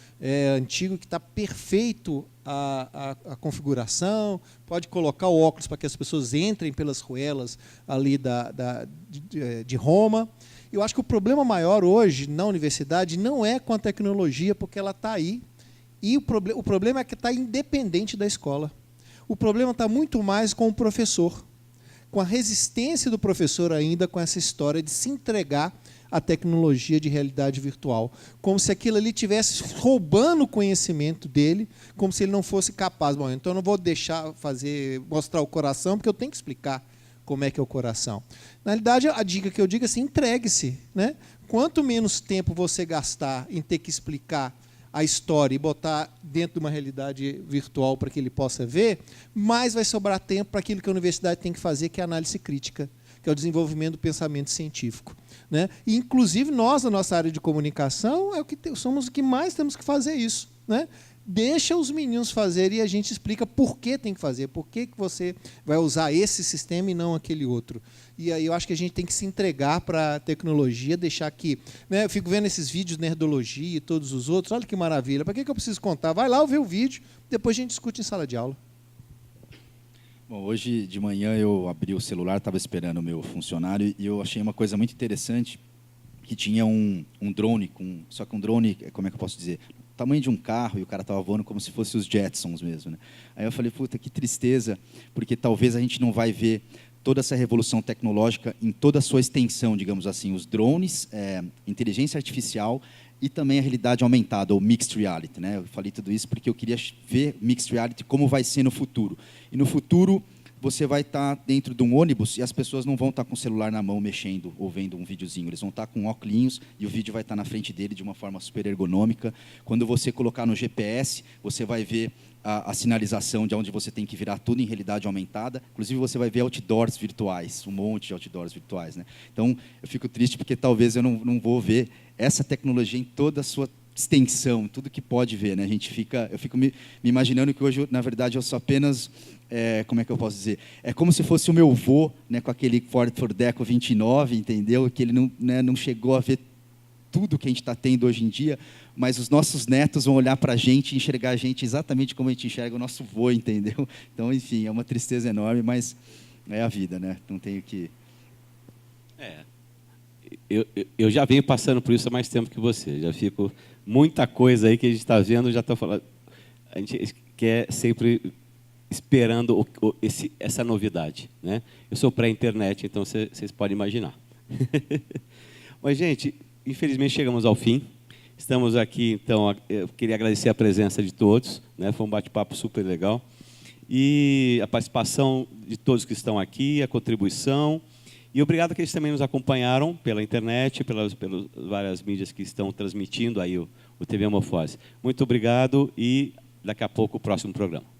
antigo que está perfeito a configuração, pode colocar o óculos para que as pessoas entrem pelas ruelas ali de Roma. Eu acho que o problema maior hoje na universidade não é com a tecnologia, porque ela está aí, e o problema é que está independente da escola. O problema está muito mais com o professor, com a resistência do professor ainda com essa história de se entregar à tecnologia de realidade virtual, como se aquilo ali estivesse roubando o conhecimento dele, como se ele não fosse capaz. Bom, então eu não vou deixar mostrar o coração, porque eu tenho que explicar como é que é o coração. Na realidade, a dica que eu digo é assim, entregue-se. Né? Quanto menos tempo você gastar em ter que explicar a história e botar dentro de uma realidade virtual para que ele possa ver, mais vai sobrar tempo para aquilo que a universidade tem que fazer, que é a análise crítica, que é o desenvolvimento do pensamento científico. Né? E, inclusive, nós, na nossa área de comunicação, somos os que mais temos que fazer isso. Né? Deixa os meninos fazerem e a gente explica por que tem que fazer, por que você vai usar esse sistema e não aquele outro. E aí eu acho que a gente tem que se entregar para a tecnologia, deixar que... Né, eu fico vendo esses vídeos de nerdologia e todos os outros, olha que maravilha, para que eu preciso contar? Vai lá, ver o vídeo, depois a gente discute em sala de aula. Bom, hoje de manhã eu abri o celular, estava esperando o meu funcionário, e eu achei uma coisa muito interessante, que tinha um drone, só que um drone, como é que eu posso dizer... tamanho de um carro, e o cara estava voando como se fosse os Jetsons mesmo. Né? Aí eu falei, puta, que tristeza, porque talvez a gente não vai ver toda essa revolução tecnológica em toda a sua extensão, digamos assim, os drones, inteligência artificial e também a realidade aumentada, ou mixed reality. Né? Eu falei tudo isso porque eu queria ver mixed reality como vai ser no futuro. E no futuro, você vai estar dentro de um ônibus e as pessoas não vão estar com o celular na mão mexendo ou vendo um videozinho. Eles vão estar com óculos e o vídeo vai estar na frente dele de uma forma super ergonômica. Quando você colocar no GPS, você vai ver a sinalização de onde você tem que virar tudo em realidade aumentada. Inclusive, você vai ver outdoors virtuais, um monte de outdoors virtuais. Né? Então, eu fico triste porque talvez eu não vou ver essa tecnologia em toda a sua extensão, tudo que pode ver. Né? Eu fico me imaginando que hoje, na verdade, eu sou apenas... como é que eu posso dizer? É como se fosse o meu vô, né, com aquele Ford Deco 29, entendeu? Que ele não chegou a ver tudo que a gente está tendo hoje em dia, mas os nossos netos vão olhar para a gente e enxergar a gente exatamente como a gente enxerga o nosso vô, entendeu? Então, enfim, é uma tristeza enorme, mas é a vida, né? Não tenho que... Eu já venho passando por isso há mais tempo que você. Já fico... Muita coisa aí que a gente está vendo, já estou falando... A gente quer sempre esperando essa novidade, né? Eu sou pré-internet, então vocês podem imaginar. Mas, gente, infelizmente chegamos ao fim. Estamos aqui, então, eu queria agradecer a presença de todos, né? Foi um bate-papo super legal. E a participação de todos que estão aqui, a contribuição. E obrigado a que eles também nos acompanharam pela internet, pelas várias mídias que estão transmitindo aí o TV Morfose. Muito obrigado e daqui a pouco o próximo programa.